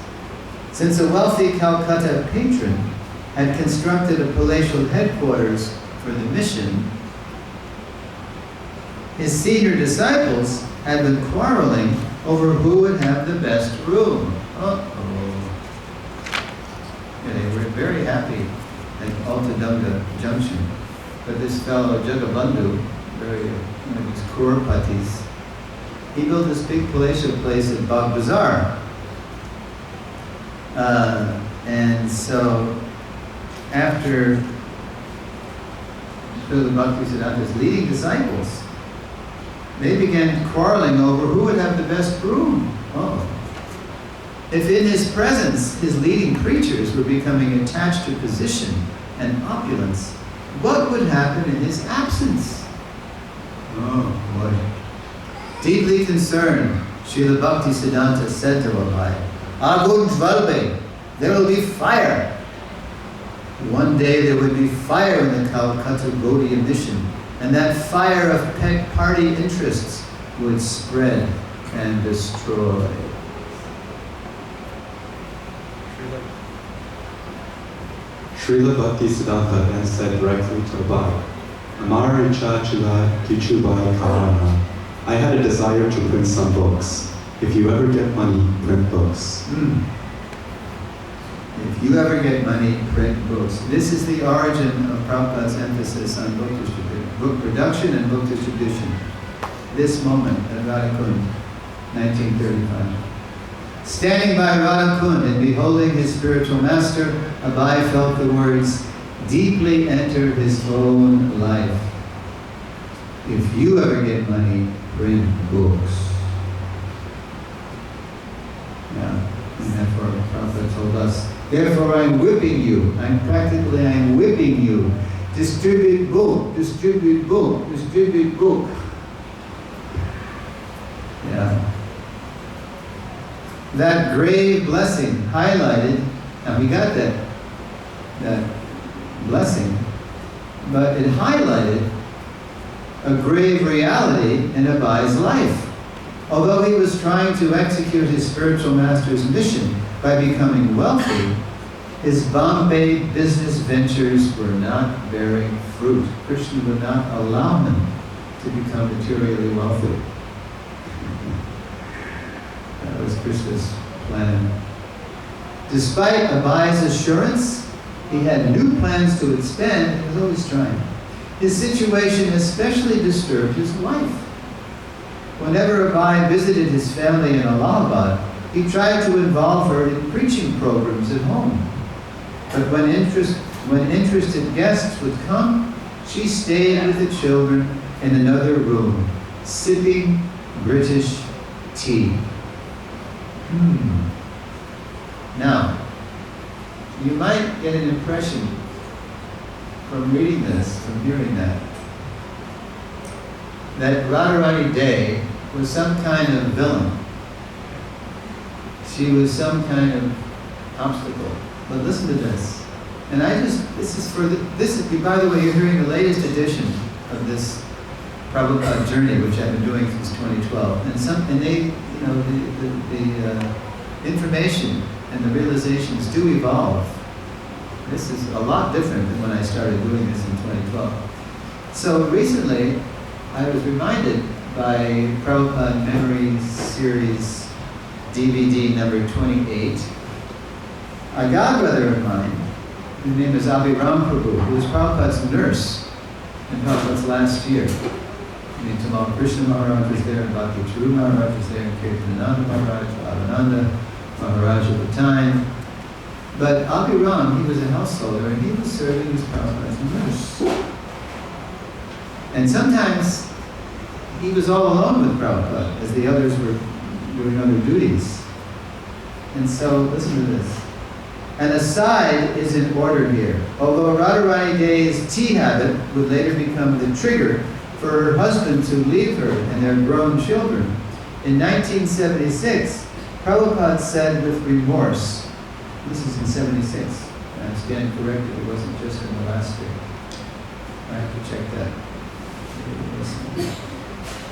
Since a wealthy Calcutta patron had constructed a palatial headquarters for the mission, his senior disciples had been quarreling over who would have the best room. Yeah, they were very happy at Altadunga Junction. But this fellow, Jagabandhu, one of these Kurpatis, he built this big palatial place at Bagh Bazaar. And so, after Srila Bhaktisiddhanta's leading disciples, they began quarreling over who would have the best room. If in his presence his leading preachers were becoming attached to position and opulence, what would happen in his absence? Oh boy. Deeply concerned, Srila Bhaktisiddhanta said to Abai, "Agun Jvalbe, there will be fire." One day there would be fire in the Calcutta Gaudiya mission, And that fire of party interests would spread and destroy. Srila Bhaktisiddhanta then said directly to Abhay, Amara Icha Chila Kichubai Karana. I had a desire to print some books. If you ever get money, print books. If you ever get money, print books. This is the origin of Prabhupada's emphasis on book production and book distribution. This moment at Radhakund, 1935. Standing by Radhakund and beholding his spiritual master, Abhay felt the words deeply enter his own life. If you ever get money, print books. Yeah, and therefore Prabhupada told us, therefore I'm whipping you. I'm whipping you. Distribute book, distribute book, distribute book. Yeah. That grave blessing highlighted, and we got that blessing, but it highlighted a grave reality in Abhay's life. Although he was trying to execute his spiritual master's mission by becoming wealthy, his Bombay business ventures were not bearing fruit. Krishna would not allow him to become materially wealthy. That was Krishna's plan. Despite Abhay's assurance, he had new plans to expand. He was always trying. His situation especially disturbed his wife. Whenever Abhay visited his family in Allahabad, he tried to involve her in preaching programs at home. But when interested guests would come, she stayed with the children in another room, sipping British tea. Now, you might get an impression from reading this, from hearing that Radharani Day was some kind of villain. She was some kind of obstacle. But listen to this. And this is, by the way, you're hearing the latest edition of this Prabhupada journey, which I've been doing since 2012. And the information and the realizations do evolve. This is a lot different than when I started doing this in 2012. So recently, I was reminded by Prabhupada Memory Series DVD number 28, a godbrother of mine, whose name is Abhiram Prabhu, who was Prabhupada's nurse in Prabhupada's last year. Tamal Krishna Maharaj was there, Bhakti Charu Maharaj was there, Kirtanananda Maharaj, Abhinanda Maharaj at the time. But Abhiram, he was a householder, and he was serving as Prabhupada's nurse. And sometimes he was all alone with Prabhupada, as the others were doing other duties. And so, listen to this. An aside is in order here. Although Radharani Day's tea habit would later become the trigger for her husband to leave her and their grown children, in 1976, Prabhupada said with remorse, this is in 76, I stand corrected, it wasn't just in the last year. I have to check that.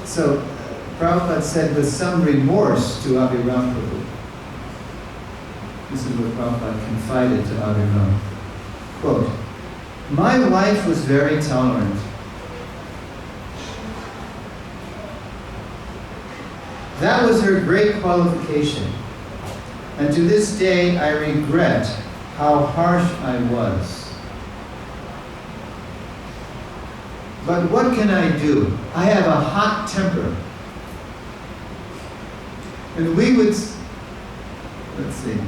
So, Prabhupada said with some remorse to Abhiram Prabhu. This is what Prabhupada confided to Abhiram. Quote, my wife was very tolerant. That was her great qualification. And to this day, I regret how harsh I was. But what can I do? I have a hot temper. And we would, let's see,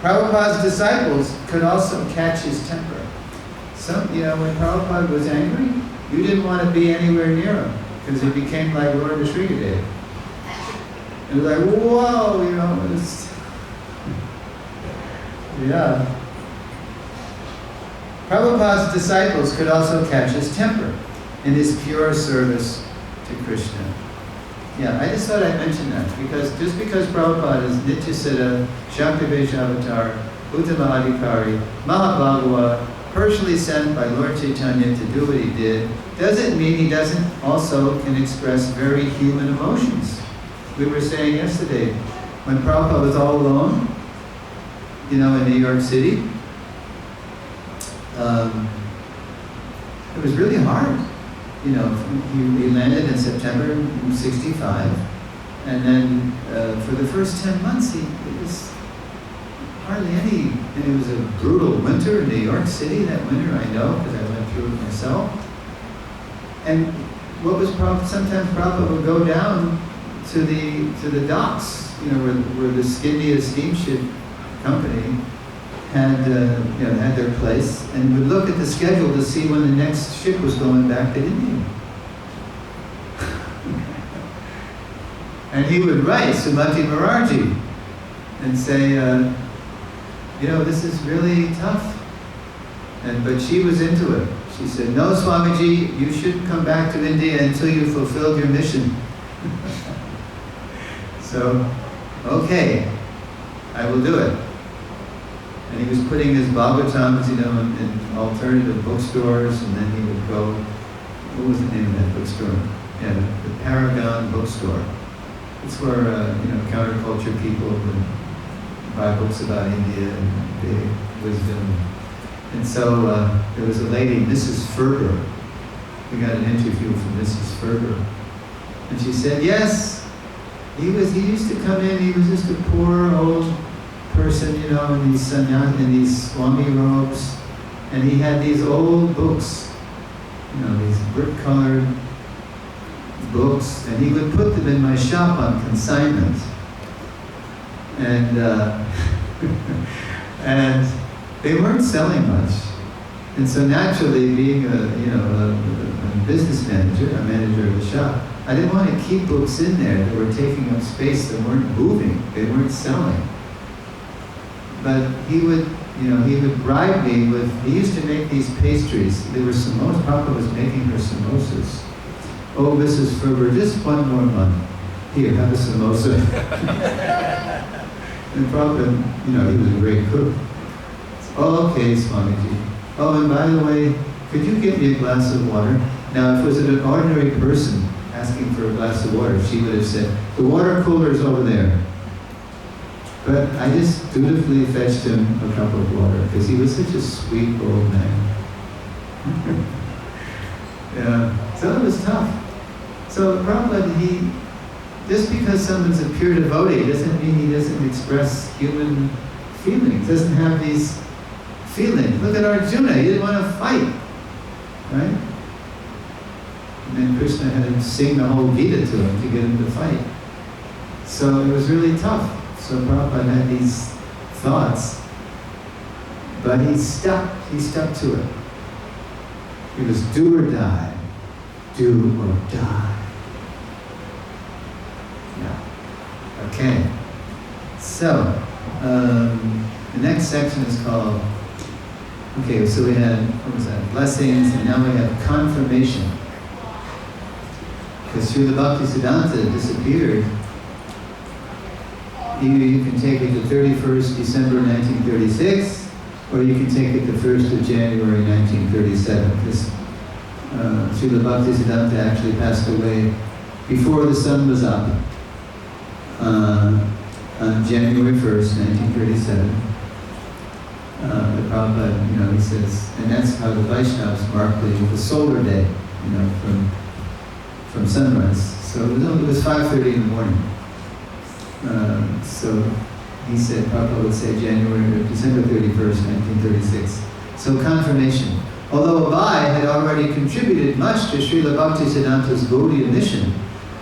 Prabhupada's disciples could also catch his temper. When Prabhupada was angry, you didn't want to be anywhere near him, because he became like Lord Srigadev. It was like, whoa, it was, Prabhupada's disciples could also catch his temper in his pure service to Krishna. I just thought I'd mention that, because Prabhupada is Nityasiddha, Shankavesha Avatar, Uttama Adhikari, Mahabhagava, personally sent by Lord Chaitanya to do what he did, doesn't mean he doesn't also can express very human emotions. We were saying yesterday, when Prabhupada was all alone, in New York City, it was really hard. He landed in September '65, and then for the first 10 months, it was hardly any, and it was a brutal winter in New York City that winter, I know, because I went through it myself. And what was sometimes Prabhupada would go down to the docks, where the Scindia steamship company had their place, and would look at the schedule to see when the next ship was going back to India. And he would write Sumati Morarji and say, this is really tough. But she was into it. She said, no, Swamiji, you shouldn't come back to India until you fulfilled your mission. So, okay, I will do it. And he was putting his Bhagavatams, in alternative bookstores, and then he would go, what was the name of that bookstore? Yeah, the Paragon bookstore. It's where, counterculture people would buy books about India and big wisdom. And so there was a lady, Mrs. Ferber. We got an interview from Mrs. Ferber. And she said, yes, he used to come in, he was just a poor old person, in these Swami robes. And he had these old books, these brick-colored books, and he would put them in my shop on consignment. And and they weren't selling much. And so naturally, being a business manager, a manager of the shop, I didn't want to keep books in there that were taking up space, that weren't moving, they weren't selling. But he would bribe me with, he used to make these pastries. They were samosas. Papa was making her samosas. Oh, Mrs. Ferber, just one more month. Here, have a samosa. And Prabhupada, he was a great cook. Oh, okay, Swamiji. Oh, and by the way, could you get me a glass of water? Now, if it was an ordinary person asking for a glass of water, she would have said, the water cooler is over there. But I just dutifully fetched him a cup of water, because he was such a sweet old man. Yeah, so it was tough. So Prabhupada, just because someone's a pure devotee doesn't mean he doesn't express human feelings, doesn't have these feelings. Look at Arjuna, he didn't want to fight, right? And then Krishna had to sing the whole Gita to him to get him to fight. So it was really tough. So Prabhupada had these thoughts, but he stuck to it. It was do or die, do or die. Yeah. Okay. So, the next section is called, so we had, blessings, and now we have confirmation. Because Srila Bhaktisiddhanta disappeared. Either you can take it to 31st December 1936, or you can take it to 1st of January 1937, because Srila Bhaktisiddhanta actually passed away before the sun was up, on January 1st, 1937. The Prabhupada, he says, and that's how the Vaishnavas mark the solar day, from sunrise. So it was 5:30 in the morning. So he said, Prabhupada would say December 31st, 1936. So confirmation. Although Abai had already contributed much to Srila Bhaktisiddhanta's Gaudiya mission,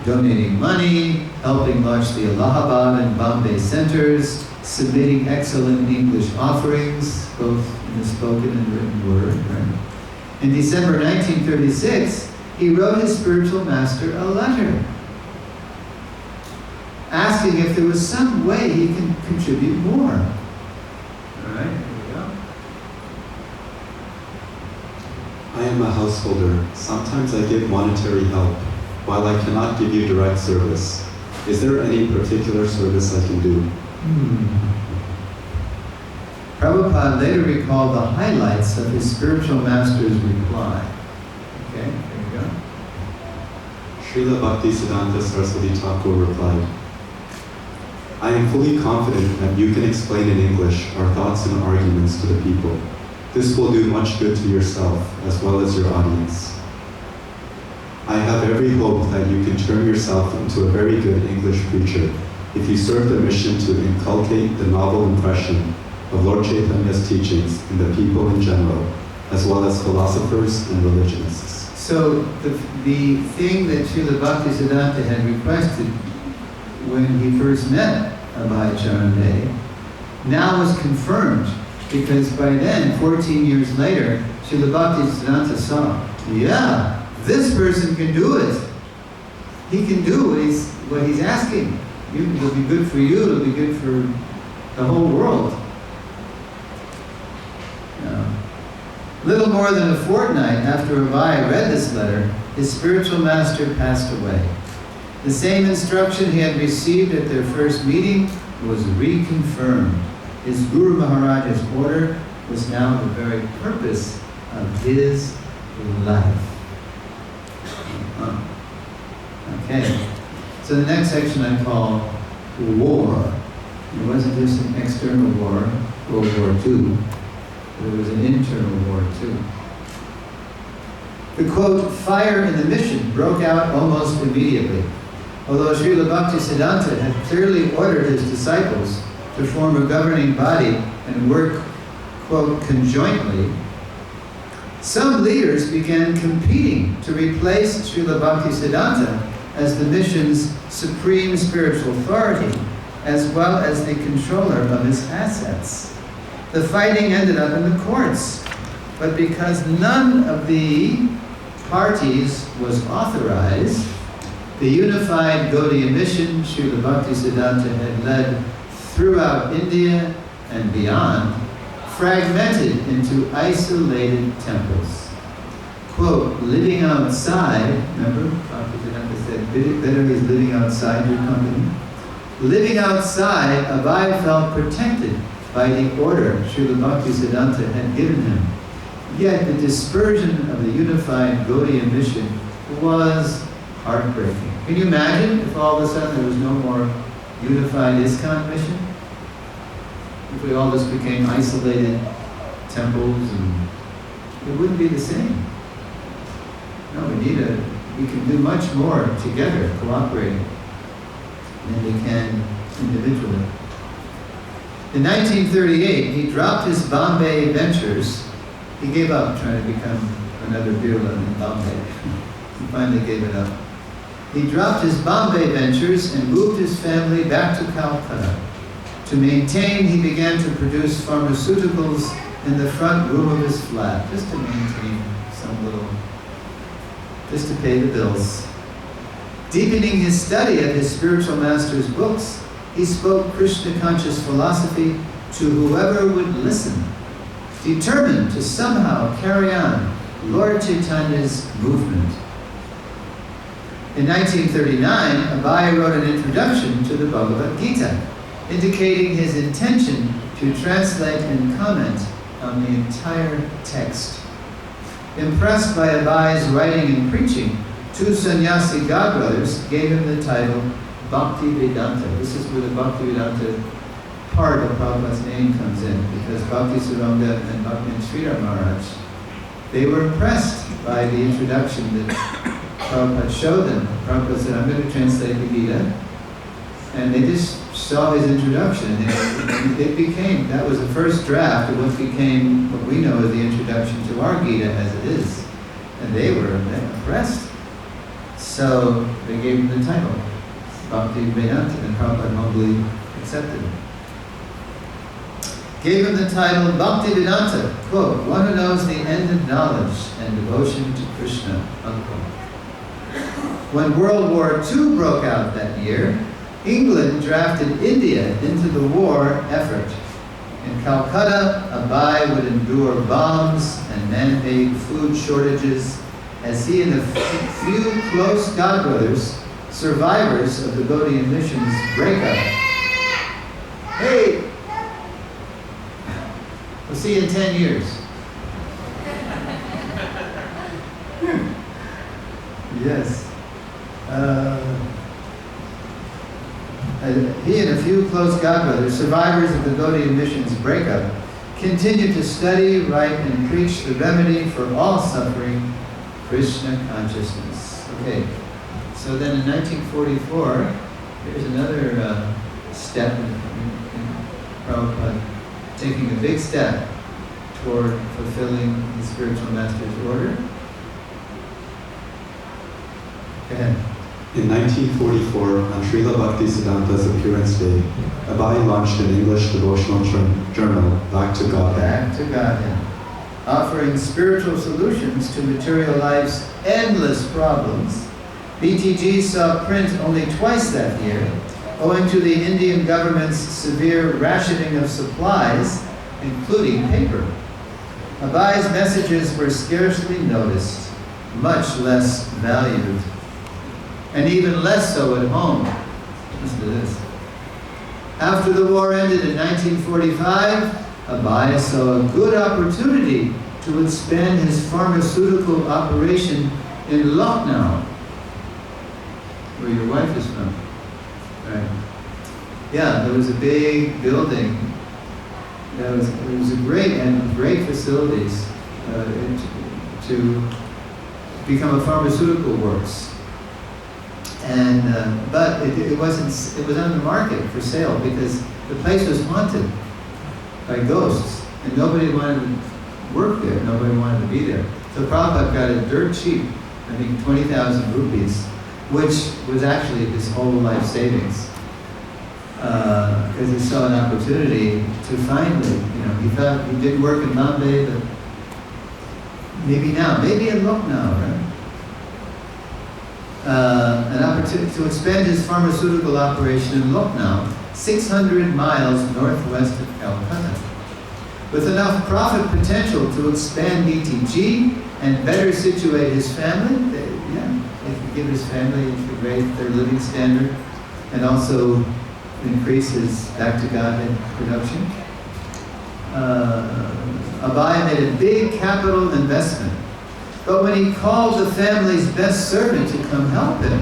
donating money, helping launch the Allahabad and Bombay centers, submitting excellent English offerings, both in the spoken and written word. Right? In December 1936, he wrote his spiritual master a letter, asking if there was some way he can contribute more. All right, here we go. I am a householder. Sometimes I give monetary help, while I cannot give you direct service. Is there any particular service I can do? Prabhupada later recalled the highlights of his spiritual master's reply. Okay, here we go. Srila Bhaktisiddhanta Saraswati Thakur replied, I am fully confident that you can explain in English our thoughts and arguments to the people. This will do much good to yourself as well as your audience. I have every hope that you can turn yourself into a very good English preacher if you serve the mission to inculcate the novel impression of Lord Chaitanya's teachings in the people in general, as well as philosophers and religionists. So the thing that Srila Bhaktisiddhanta had requested when he first met Abhay Charan now was confirmed, because by then, 14 years later, Srila Bhaktisiddhanta saw, yeah, this person can do it. He can do what he's asking. It'll be good for you, it'll be good for the whole world. Little more than a fortnight after Abhay read this letter, his spiritual master passed away. The same instruction he had received at their first meeting was reconfirmed. His Guru Maharaj's order was now the very purpose of his life. Okay, so the next section I call war. It wasn't just an external war, World War II. There was an internal war too. The quote, fire in the mission broke out almost immediately. Although Srila Bhaktisiddhanta had clearly ordered his disciples to form a governing body and work, quote, conjointly, some leaders began competing to replace Srila Bhaktisiddhanta as the mission's supreme spiritual authority, as well as the controller of its assets. The fighting ended up in the courts, but because none of the parties was authorized, the unified Gaudiya mission Srila Bhaktisiddhanta had led throughout India and beyond fragmented into isolated temples. Quote, living outside, remember, Bhaktisiddhanta said, better is living outside your company. Living outside, Abhay felt protected by the order Srila Bhaktisiddhanta had given him. Yet the dispersion of the unified Gaudiya mission was heartbreaking. Can you imagine if all of a sudden there was no more unified Iskcon mission? If we all just became isolated temples, and it wouldn't be the same. No, we can do much more together, cooperating, than we can individually. In 1938, he dropped his Bombay ventures. He gave up trying to become another Birla in Bombay. He finally gave it up. He dropped his Bombay ventures and moved his family back to Calcutta. To maintain, he began to produce pharmaceuticals in the front room of his flat, just to maintain just to pay the bills. Deepening his study of his spiritual master's books, he spoke Krishna-conscious philosophy to whoever would listen, determined to somehow carry on Lord Chaitanya's movement. In 1939, Abhay wrote an introduction to the Bhagavad Gita, indicating his intention to translate and comment on the entire text. Impressed by Abhay's writing and preaching, two sannyasi godbrothers gave him the title Bhakti Vedanta. This is where the Bhakti Vedanta part of Prabhupada's name comes in, because Bhakti Suranga and Bhakti Sridhar Maharaj, they were impressed by the introduction that Prabhupada showed them. Prabhupada said, I'm going to translate the Gita. And they just saw his introduction, and it became, that was the first draft of what became what we know as the introduction to our Gita as it is. And they were impressed. So they gave him the title, Bhakti Vedanta, and Prabhupada humbly accepted it. Gave him the title Bhakti Vedanta, quote, one who knows the end of knowledge and devotion to Krishna, unquote. When World War II broke out that year, England drafted India into the war effort. In Calcutta, Abhay would endure bombs and man-made food shortages as he and a few close godbrothers, survivors of the Gaudiya mission's breakup. Hey! see you in 10 years. Yes. He and a few close godbrothers, survivors of the Gaudiya mission's breakup, continued to study, write, and preach the remedy for all suffering, Krishna consciousness. Okay, so then in 1944, here's another step in Prabhupada taking a big step toward fulfilling the spiritual master's order. Go ahead. In 1944, on Srila Bhaktisiddhanta's appearance day, Abai launched an English devotional journal, Back to God. Back to Godhead, offering spiritual solutions to material life's endless problems. BTG saw print only twice that year, owing to the Indian government's severe rationing of supplies, including paper. Abai's messages were scarcely noticed, much less valued, and even less so at home. Listen to this. After the war ended in 1945, Abai saw a good opportunity to expand his pharmaceutical operation in Lucknow, where your wife is from. Right. Yeah, there was a big building. It was a great facilities to become a pharmaceutical works. And but it was on the market for sale because the place was haunted by ghosts, and nobody wanted to work there. Nobody wanted to be there. So Prabhupada got it dirt cheap, I think 20,000 rupees, which was actually his whole life savings. Because he saw an opportunity to finally, he thought he did work in Bombay, but maybe in Lucknow, right? An opportunity to expand his pharmaceutical operation in Lucknow, 600 miles northwest of Calcutta. With enough profit potential to expand BTG and better situate his family, he could give his family, he could raise their living standard, and also increase his Back to Godhead production. Abai made a big capital investment. But when he called the family's best servant to come help him,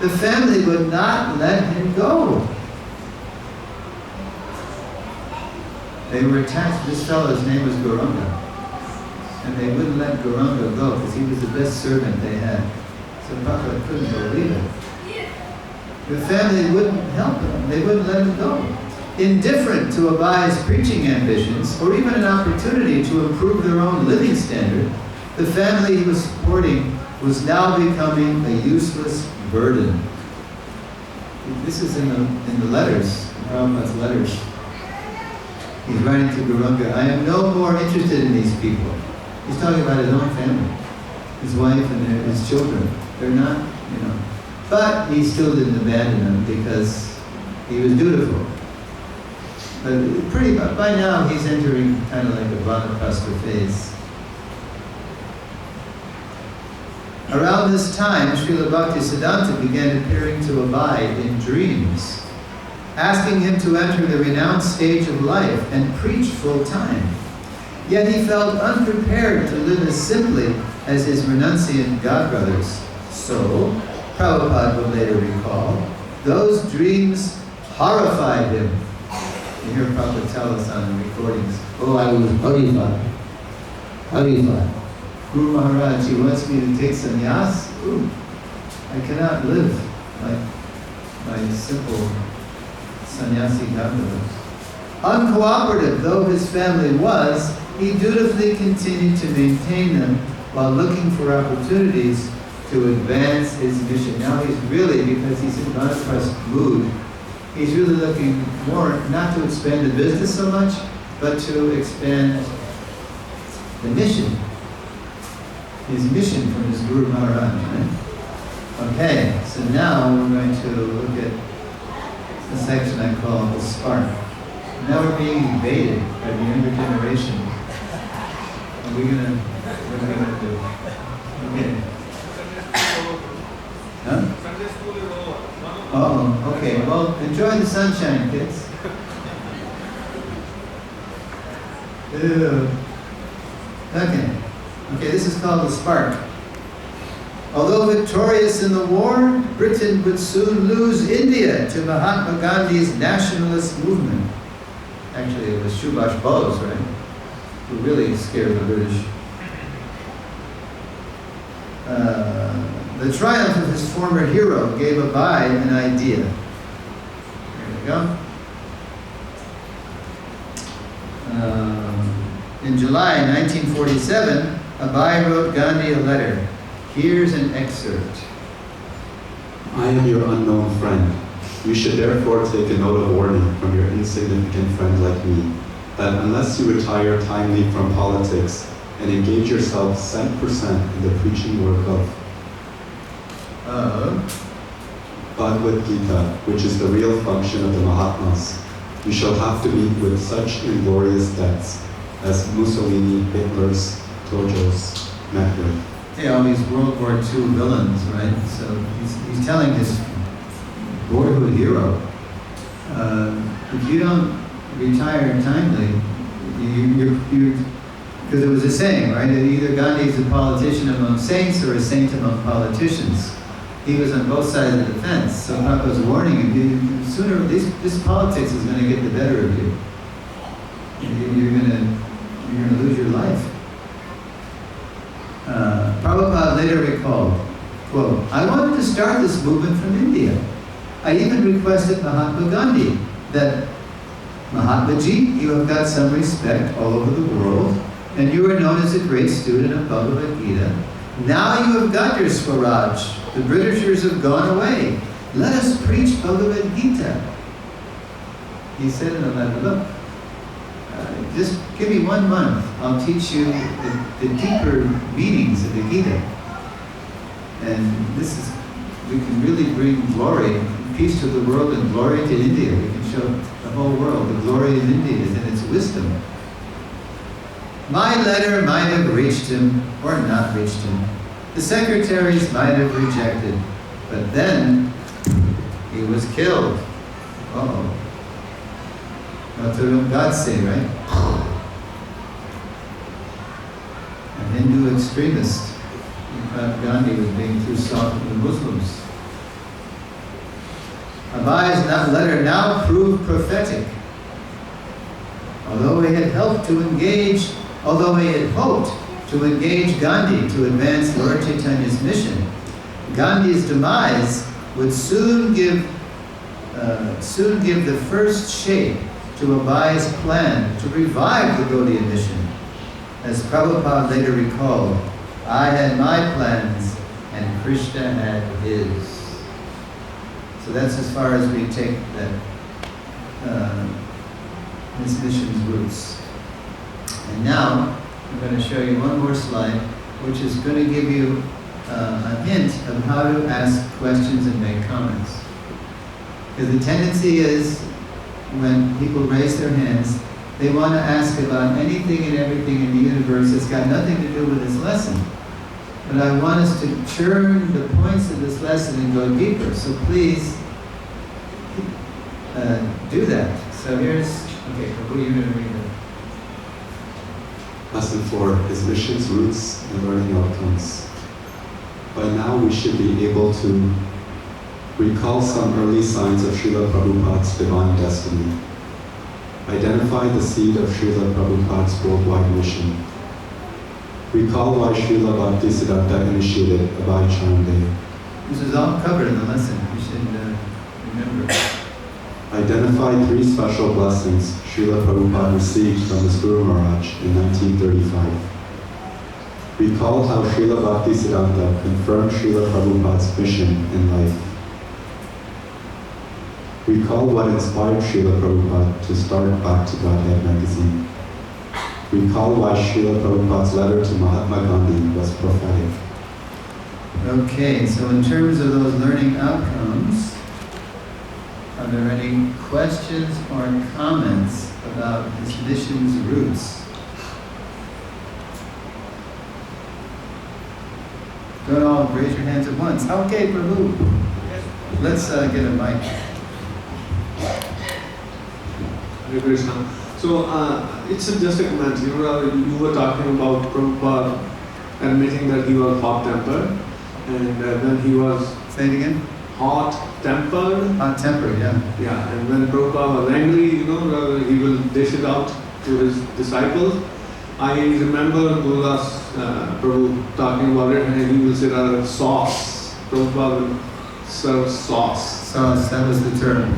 the family would not let him go. They were attached, this fellow's name was Gauranga, and they wouldn't let Gauranga go because he was the best servant they had. So Prabhupada couldn't believe it. The family wouldn't help him, they wouldn't let him go. Indifferent to Abai's preaching ambitions, or even an opportunity to improve their own living standard, the family he was supporting was now becoming a useless burden. This is in the letters, Prabhupada's letters. He's writing to Gauranga, I am no more interested in these people. He's talking about his own family, his wife and his children. They're not, But he still didn't abandon them because he was dutiful. But by now he's entering kind of like a Vanaprastha phase. Around this time, Srila Bhaktisiddhanta began appearing to Abai in dreams, asking him to enter the renounced stage of life and preach full time. Yet he felt unprepared to live as simply as his renunciant godbrothers. So, Prabhupada would later recall, those dreams horrified him. You hear Prabhupada tell us on the recordings, I was horrified. Guru Maharaj, he wants me to take sannyas? I cannot live like my simple sannyasi godbrothers. Uncooperative though his family was, he dutifully continued to maintain them while looking for opportunities to advance his mission. Now he's really, because he's in vanaprastha mood, he's really looking more, not to expand the business so much, but to expand the mission. His mission from his Guru Maharaj, right? Okay, so now we're going to look at the section I call the spark. Now we're being invaded by the younger generation. What are we gonna do? Okay. Huh? Oh, okay. Well, enjoy the sunshine, kids. Ew. Okay, this is called the spark. Although victorious in the war, Britain would soon lose India to Mahatma Gandhi's nationalist movement. Actually, it was Subhash Bose, right? Who really scared the British. The triumph of his former hero gave Abai an idea. There we go. In July 1947, Abai wrote Gandhi a letter. Here's an excerpt. I am your unknown friend. You should therefore take a note of warning from your insignificant friend like me, that unless you retire timely from politics and engage yourself 100% in the preaching work of Bhagavad Gita, which is the real function of the Mahatmas, you shall have to meet with such inglorious deaths as Mussolini, Hitler's, Tojo's met with. Yeah, all these World War II villains, right? So he's telling his boyhood hero, if you don't retire timely, because it was a saying, right? Either Gandhi is a politician among saints or a saint among politicians. He was on both sides of the fence. So Prabhupada was warning him, sooner this politics is going to get the better of you. You're going to lose your life. Prabhupada later recalled, quote, I wanted to start this movement from India. I even requested Mahatma Gandhi that, Mahatmaji, you have got some respect all over the world, and you are known as a great student of Bhagavad Gita. Now you have got your Swaraj. The Britishers have gone away. Let us preach Bhagavad Gita. He said in the letter, look, just give me 1 month. I'll teach you the deeper meanings of the Gita. And we can really bring glory, peace to the world and glory to India. We can show the whole world the glory of India is in its wisdom. My letter might have reached him or not reached him. The secretaries might have rejected, but then he was killed. Uh-oh. What did God say, right? A Hindu extremist. He thought Gandhi was being too soft with the Muslims. Abai's letter now proved prophetic. Although he had hoped to engage Gandhi to advance Lord Chaitanya's mission, Gandhi's demise would soon give the first shape to Abai's plan to revive the Gaudiya mission. As Prabhupada later recalled, I had my plans and Krishna had his. So that's as far as we take this mission's roots. And now, I'm going to show you one more slide, which is going to give you a hint of how to ask questions and make comments. Because the tendency is, when people raise their hands, they want to ask about anything and everything in the universe that's got nothing to do with this lesson. But I want us to churn the points of this lesson and go deeper. So please do that. So here's, okay, Prabhu, you're going to read it. Lesson 4, his mission's roots and learning outcomes. By now we should be able to recall some early signs of Srila Prabhupada's divine destiny. Identify the seed of Srila Prabhupada's worldwide mission. Recall why Srila Bhaktisiddhanta initiated Abhay Charan Day. This is all covered in the lesson. You should remember. Identify 3 special blessings Srila Prabhupada received from his Guru Maharaj in 1935. Recall how Srila Bhaktisiddhanta confirmed Srila Prabhupada's mission in life. Recall what inspired Srila Prabhupada to start Back to Godhead magazine. Recall why Srila Prabhupada's letter to Mahatma Gandhi was prophetic. Okay, so in terms of those learning outcomes, are there any questions or comments about this mission's roots? Don't all raise your hands at once. Okay, Prabhu. Let's get a mic. Hare Krishna. So it's just a comment. You were talking about Prabhupada admitting that he was hot-tempered, and when he was Say it again? hot-tempered. Hot tempered, yeah. Yeah, and when Prabhupada was angry, he will dish it out to his disciples. I remember Gurudas Prabhu talking about it, and he will say sauce. Prabhupada will serve sauce. Sauce, that was the term.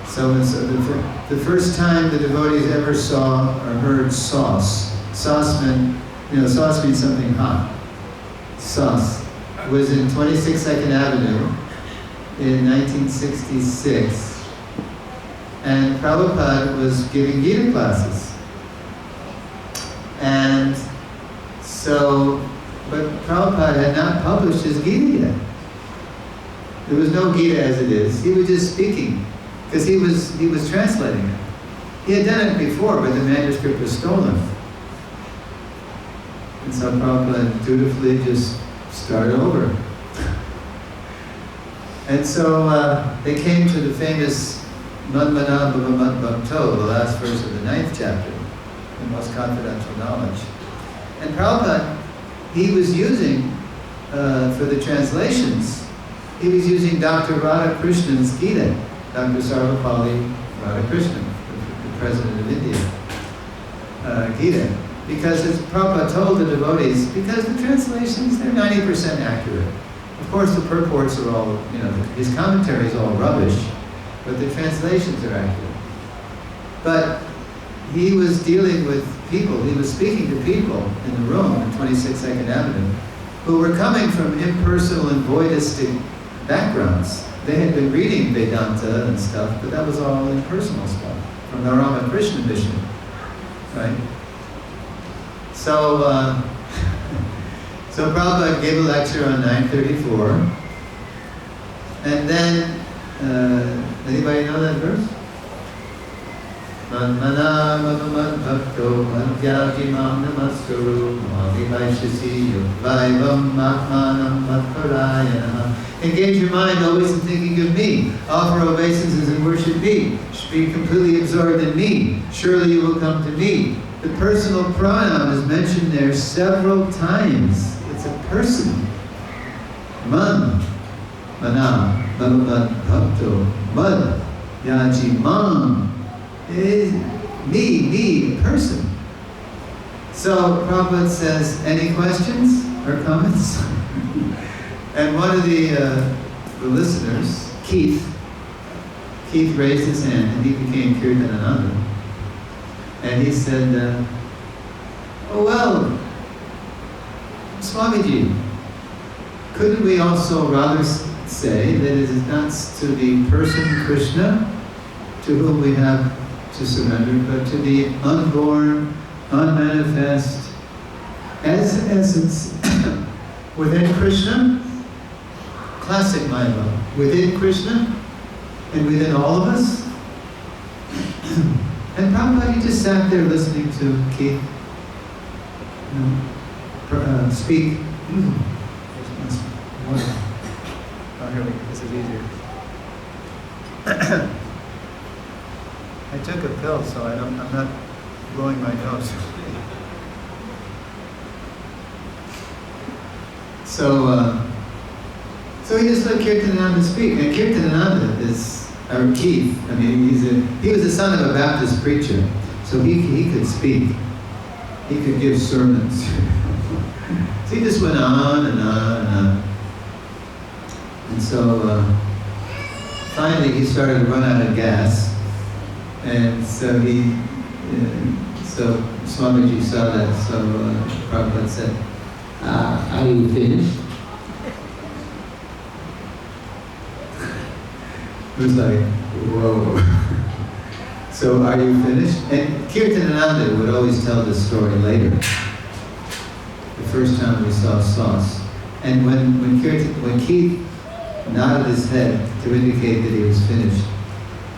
So the first time the devotees ever saw or heard sauce meant, sauce means something hot. Sauce was in 22nd Avenue in 1966, and Prabhupada was giving Gita classes. And so, but Prabhupada had not published his Gita yet. There was no Gita as it is. He was just speaking, because he was translating it. He had done it before, but the manuscript was stolen. And so Prabhupada dutifully just started over. And so they came to the famous Manmana Bhavamat Bhakto, the last verse of the 9th chapter, the most confidential knowledge. And Prabhupada, he was using, for the translations, he was using Dr. Radhakrishnan's Gita, Dr. Sarvapalli Radhakrishnan, the president of India, Gita. Because as Prabhupada told the devotees, because the translations, they're 90% accurate. Of course, the purports are all, his commentary is all rubbish, but the translations are accurate. But he was dealing with people, he was speaking to people in the room on 22nd Avenue, who were coming from impersonal and voidistic backgrounds. They had been reading Vedanta and stuff, but that was all impersonal stuff from the Ramakrishna mission, right? So, so Prabhupada gave a lecture on 934, and then, anybody know that verse? Manmana Bhavamat Bhakto Madhyajimam Namaskuru Madivaishasi Yudvaivam Matmanam Matparayana. Engage your mind always in thinking of me. Offer obeisances and worship me. Be completely absorbed in me. Surely you will come to me. The personal pronoun is mentioned there several times. It's a person. Man, mana, bhavamat bhakto, mad, yaji, mam. Is me, a person. So Prabhupada says, any questions or comments? And one of the listeners, Keith raised his hand and he became Kirtanananda. And he said, oh well, Swamiji, couldn't we also rather say that it is not to the person Krishna to whom we have to surrender, but to the unborn, unmanifest, as essence within Krishna, classic Maya, within Krishna, and within all of us. And Prabhupada, he just sat there listening to Keith speak. Oh, here we go. This is easier. I took a pill, so I'm not blowing my nose. So he just let Kirtanananda speak. And Kirtanananda is, or Keith, I mean, he was the son of a Baptist preacher, so he could speak. He could give sermons. So he just went on and on and on. And so finally he started to run out of gas. And so so Swamiji saw that, so Prabhupada said, are you finished? It was like, whoa. So are you finished? And Kirtanananda would always tell this story later. The first time we saw sauce. And when Keith nodded his head to indicate that he was finished,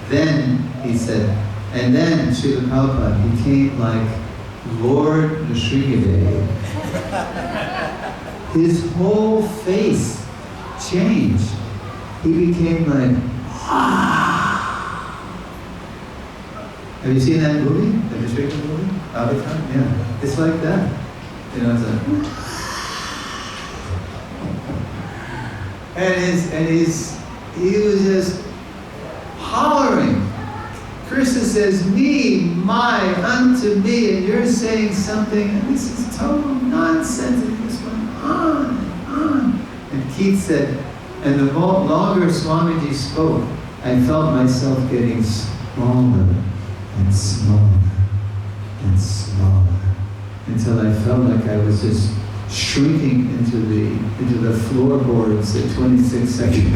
then he said, and then Srila Prabhupada became like Lord Nrsimhadev. His whole face changed. He became like, Have you seen that movie? The Shrika movie? Avatar? Yeah. It's like that. You know, it's like... he was just hollering. Krishna says, me, my, unto me, and you're saying something, and this is total nonsense, and this went on and on. And Keith said, and the longer Swamiji spoke, I felt myself getting smaller and smaller and smaller, until I felt like I was just shrinking into the floorboards at 26 seconds.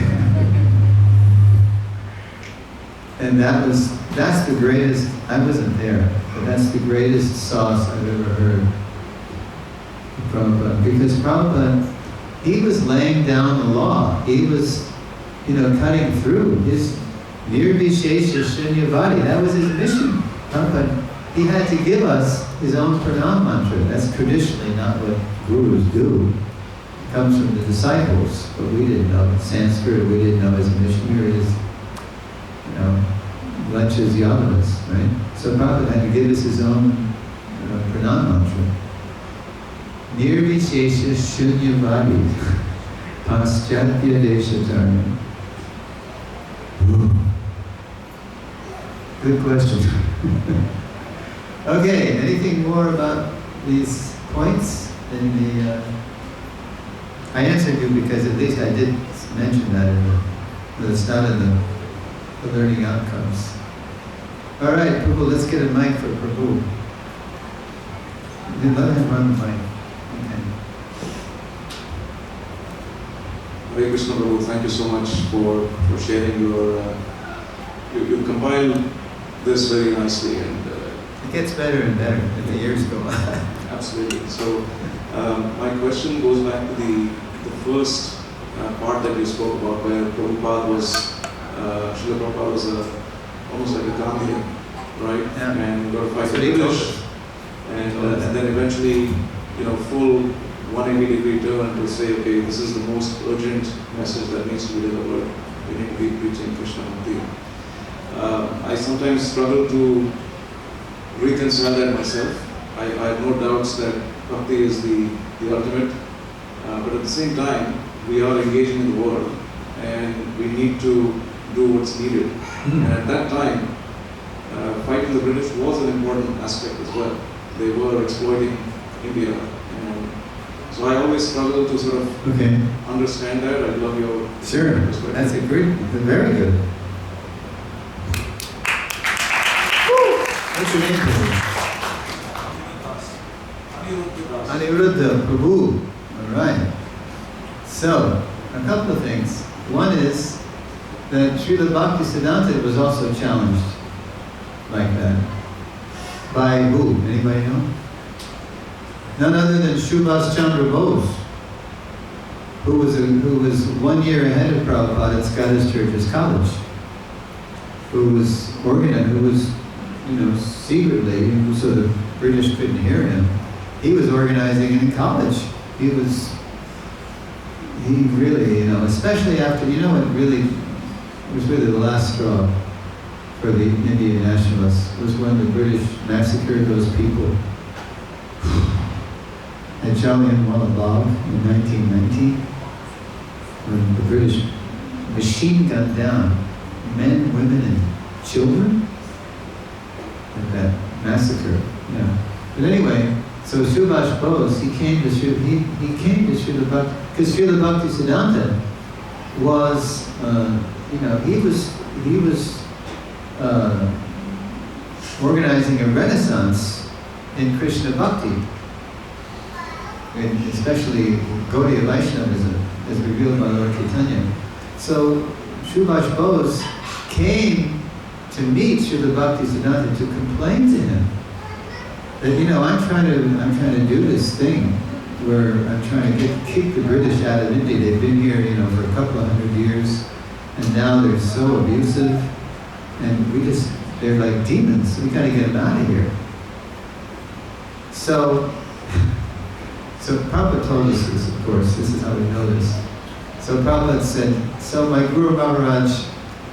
And that's the greatest, I wasn't there, but that's the greatest sauce I've ever heard of Prabhupada. Because Prabhupada, he was laying down the law. He was, cutting through. His Nirvishesha Shunyavadi, that was his mission. Prabhupada, he had to give us his own pranam mantra. That's traditionally not what gurus do. It comes from the disciples, but we didn't know Sanskrit, we didn't know his missionaries. Lunches Yadavas, right? So Prabhupada had to give us his own pranam mantra. Nirvishesha Shunyavadi Paschatya Deshatarya. Good question. Okay, anything more about these points in the... I answered you because at least I did mention that but it's not in the learning outcomes. All right, Prabhu, let's get a mic for Prabhu. Let him run the mic. Okay. Hare Krishna, Prabhu. Thank you so much for sharing your... you compiled this very nicely, and it gets better and better as the years go on. Absolutely. So, my question goes back to the first part that you spoke about, where Prabhupada was... Srila Prabhupada was almost like a Gandhian, right? Yeah. And got to fight So the British. And then eventually, full 180-degree turn to say, okay, this is the most urgent message that needs to be delivered. We need to be preaching Krishna Bhakti. I sometimes struggle to reconcile that myself. I have no doubts that Bhakti is the ultimate. But at the same time, we are engaging in the world, and we need to do what's needed. And at that time, fighting the British was an important aspect as well. They were exploiting India. And so I always struggle to sort of understand that. I love your perspective. That's a great, very good. What's your name, Prabhu? Aniruddha Prabhu. All right. So, a couple of things. One is that Srila Bhaktisiddhanta was also challenged like that. By who? Anybody know? None other than Subhas Chandra Bose, who was 1 year ahead of Prabhupada at Scottish Churches College, who was secretly, so the British couldn't hear him. He was organizing in college. He really, especially after, what really was really the last straw for the Indian nationalists was when the British massacred those people at Jallianwala Bagh in 1919, when the British machine gunned down men, women, and children at that massacre. Yeah. But anyway, so Subhash Bose, he came to Srila Bhakti, because Srila Bhaktisiddhanta was, he was organizing a renaissance in Krishna Bhakti, and especially Gaudiya Vaishnavism, as revealed by Lord Chaitanya. So Subhash Bose came to meet Srila Bhaktisiddhanta to complain to him that, I'm trying to do this thing where I'm trying to kick the British out of India. They've been here, for a couple of 100 years, and now they're so abusive, and they're like demons. We gotta get them out of here. So Prabhupada told us this, of course. This is how we know this. So Prabhupada said, so my Guru Maharaj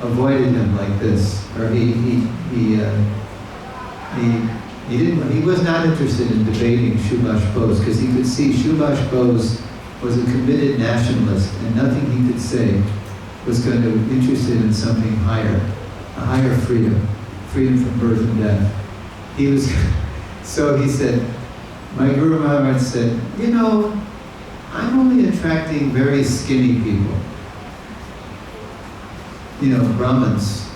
avoided him like this, or he He was not interested in debating Subhash Bose because he could see Subhash Bose was a committed nationalist and nothing he could say was going to be interested in something higher, a higher freedom from birth and death. So he said, my Guru Maharaj said, I'm only attracting very skinny people. Brahmins.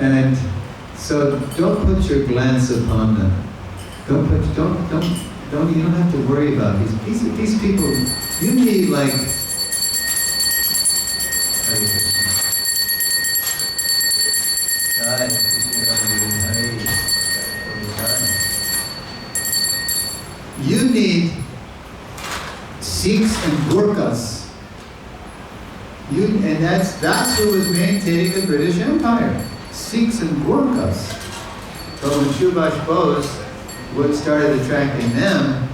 And so don't put your glance upon them. You don't have to worry about these people. You need like, you need Sikhs and Gurkhas. And that's who was maintaining the British Empire. Sikhs and Gurkhas. But when Subhash Bose started attracting them,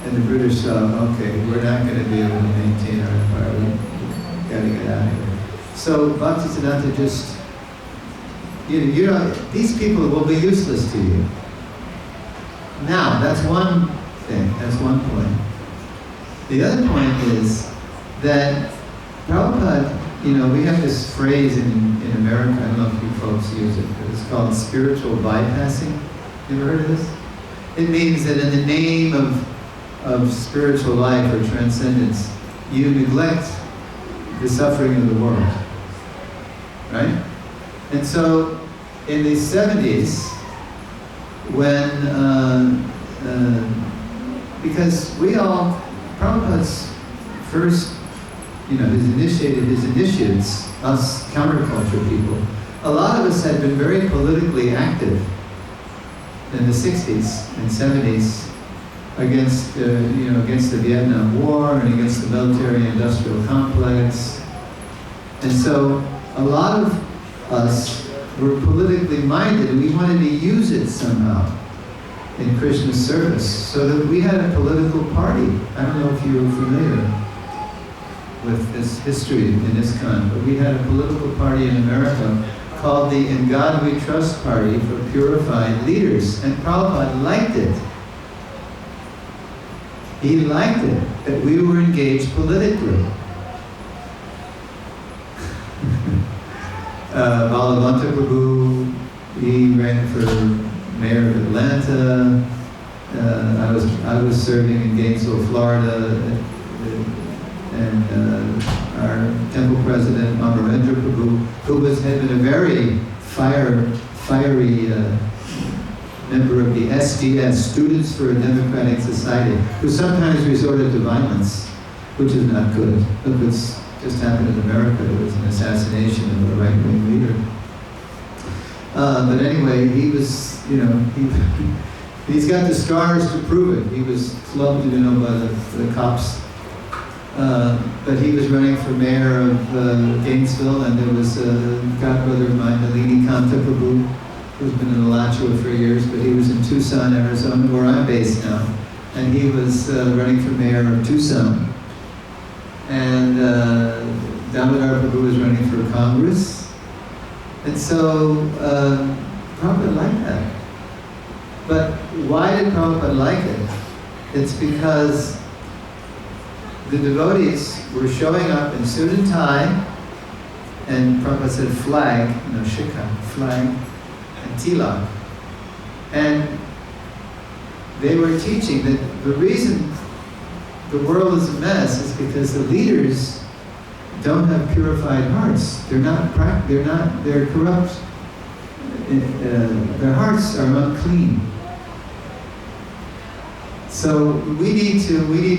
and the British saw, okay, we're not going to be able to maintain our empire. We've got to get out of here. So Bhaktisiddhanta just, these people will be useless to you. Now, that's one thing. That's one point. The other point is that Prabhupada, we have this phrase in America, I don't know if you folks use it, but it's called spiritual bypassing. You ever heard of this? It means that in the name of spiritual life or transcendence, you neglect the suffering of the world. Right? And so, in the 70s, when, because Prabhupada's first, his initiates, us counterculture people, a lot of us had been very politically active in the 60s and 70s against the Vietnam War and against the military-industrial complex. And so a lot of us were politically minded and we wanted to use it somehow in Krishna's service, so that we had a political party. I don't know if you were familiar with this history in Iskcon, but we had a political party in America called the In God We Trust Party for Purified Leaders, and Prabhupada liked it. He liked it, that we were engaged politically. Balavanta Prabhu, he ran for mayor of Atlanta. I was serving in Gainesville, Florida, and our temple president, Amarendra Prabhu, who had been a very fiery member of the SDS, Students for a Democratic Society, who sometimes resorted to violence, which is not good. Look what's just happened in America. There was an assassination of a right-wing leader. But anyway, he was, he's got the scars to prove it. He was clubbed, by the cops. But he was running for mayor of Gainesville, and there was a godbrother of mine, Nalini Kanta Prabhu, who's been in Alachua for years, but he was in Tucson, Arizona, where I'm based now. And he was running for mayor of Tucson. And Damodar Prabhu was running for Congress. And so Prabhupada liked that. But why did Prabhupada like it? It's because the devotees were showing up in suit and tie, and Prabhupada said flag, shikha, flag, and tilak. And they were teaching that the reason the world is a mess is because the leaders don't have purified hearts. They're corrupt. Their hearts are unclean. So we need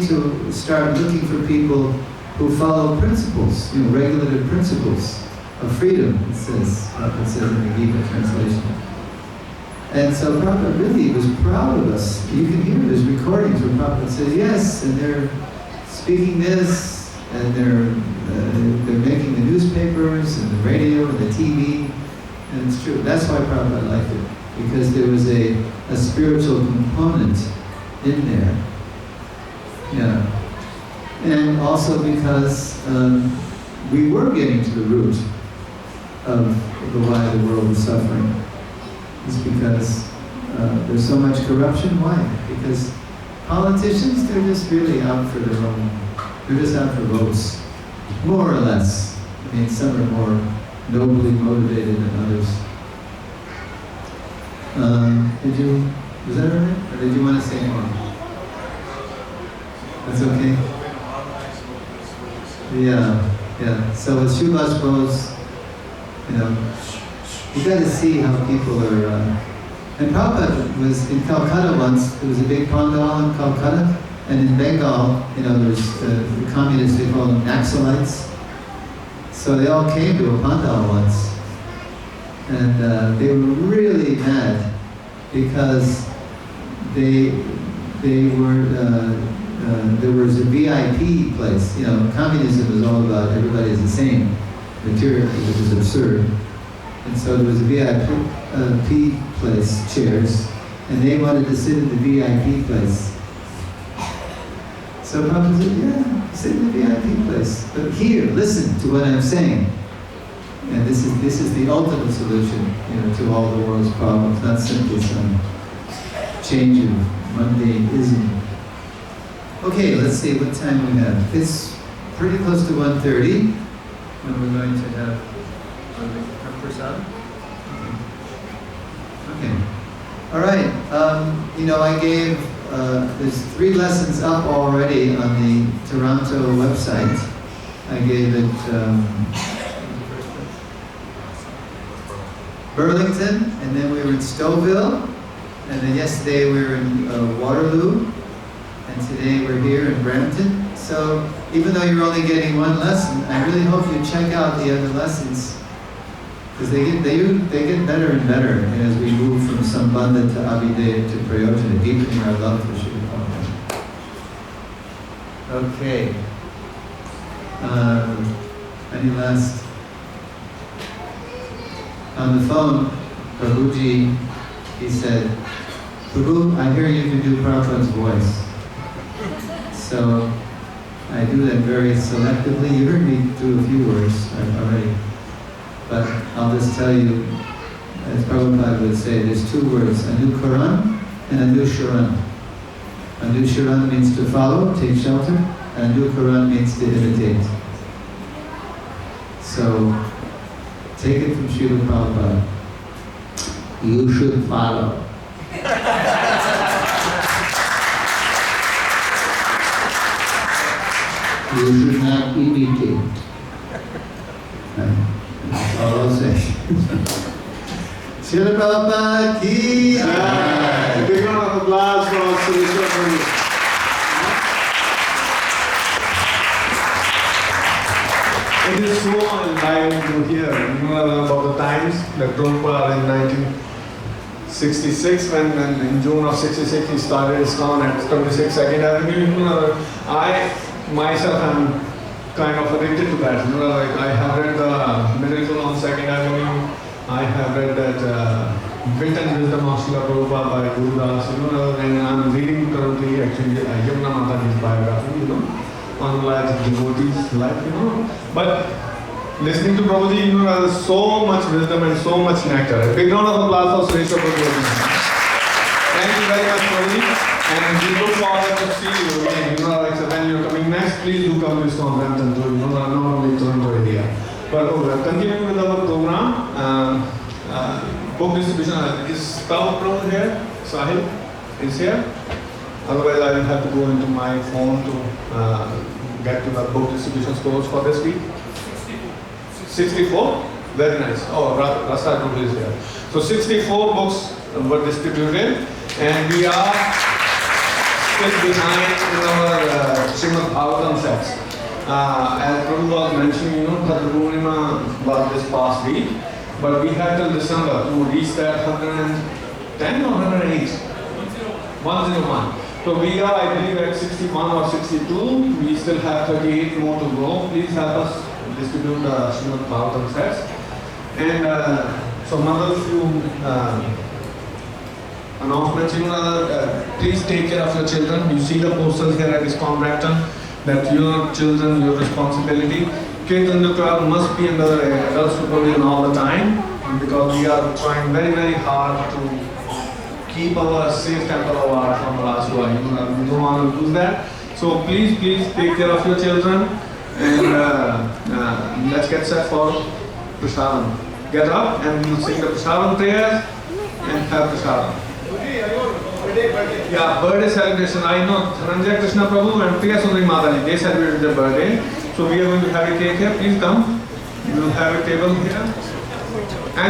to start looking for people who follow principles, regulative principles of freedom. It says in the Gita translation. And so Prabhupada really was proud of us. You can hear his recordings where Prabhupada says yes, and they're speaking this, and they're making the newspapers and the radio and the TV, and it's true. That's why Prabhupada liked it, because there was a spiritual component in there. And also because we were getting to the root of why the world was suffering. is because there's so much corruption. Why? Because politicians, they're just really out for their own, they're just out for votes, more or less. I mean, some are more nobly motivated than others. Was that all right? Or did you want to say more? That's okay? Yeah. So with Subhash Bose, you got to see how people are. And Prabhupada was in Calcutta once. There was a big pandal in Calcutta, and in Bengal, there's the communists. They call them Naxalites. So they all came to a pandal once, and they were really mad because there was a VIP place. Communism is all about everybody is the same, material, which is absurd. And so there was a VIP place, chairs, and they wanted to sit in the VIP place. So Prabhupada said, yeah, sit in the VIP place. But here, listen to what I'm saying. And this is the ultimate solution, to all the world's problems, not simply some change of mundaneism. Okay, let's see what time we have. It's pretty close to 1:30 when we're going to have prasad. Okay. All right. I gave there's 3 lessons up already on the Toronto website. I gave it Burlington, and then we were in Stouffville, and then yesterday we were in Waterloo, and today we're here in Brampton. So even though you're only getting 1 lesson, I really hope you check out the other lessons, because they get better and better as we move from Sambandha to Abhidev to Prayojana, deepening our love for Srila Prabhupada. Okay. Any last? On the phone, Prabhuji, he said, Prabhu, I hear you can do Prabhupada's voice. So I do that very selectively. You heard me do a few words already. But I'll just tell you, as Prabhupada would say, there's 2 words, Anukaran and Anusharan. Anusharan means to follow, take shelter, and Anukaran means to imitate. So, take it from Srila Prabhupada. You should follow. You should not imitate. That's all I'll say. Srila Prabhupada ki jai. Big round of applause for Suresvara. It is so enlightening to hear about the times that Prabhupada in 1966, when in June of 66 he started Iskcon at 26 2nd Avenue. I myself am kind of addicted to that. I have read the Miracle on 2nd Avenue. I have read that Wit and Wisdom of Srila Prabhupada by Guru Das, and I'm reading currently actually Yamuna Mataji's biography, on life of devotees' life, But listening to Prabhuji, there's so much wisdom and so much nectar. A big round of applause for Suresvara Prabhuji. Thank you very much, Prabhuji. And we look forward to see you again. When you're coming next, please do come to Iskcon Brampton too. Not only Toronto area. But continuing with our program, book distribution. Is Prabhu here? Sahil is here. Otherwise, I will have to go into my phone to get to the book distribution stores for this week. 64? Very nice. Oh, Rasta Prabhu is here. So 64 books were distributed, and we are still behind in our Srimad Bhagavatam sets. As Prabhu was mentioning, Purnima was this past week, but we had till December to reach that 110 or 108? 101. So we are, I believe, at 61 or 62. We still have 38 more to go. Please help us distribute the Srimad Bhagavatam sets. And so another few announcements. Please take care of your children. You see the posters here at Iskcon Brampton that your children, your responsibility. Kids in the club must be under adult supervision all the time. because we are trying very, very hard to keep our safe temple of art from Rasua. We don't want to lose that. So please take care of your children and let's get set for Prasadam. Get up and we'll sing the Prasadam prayers and have Prasadam. Yeah, birthday celebration. I know Dhananjay Krishna Prabhu and Priya Sundari Mataji, they celebrated their birthday. So we are going to have a cake here. Please come. We will have a table here.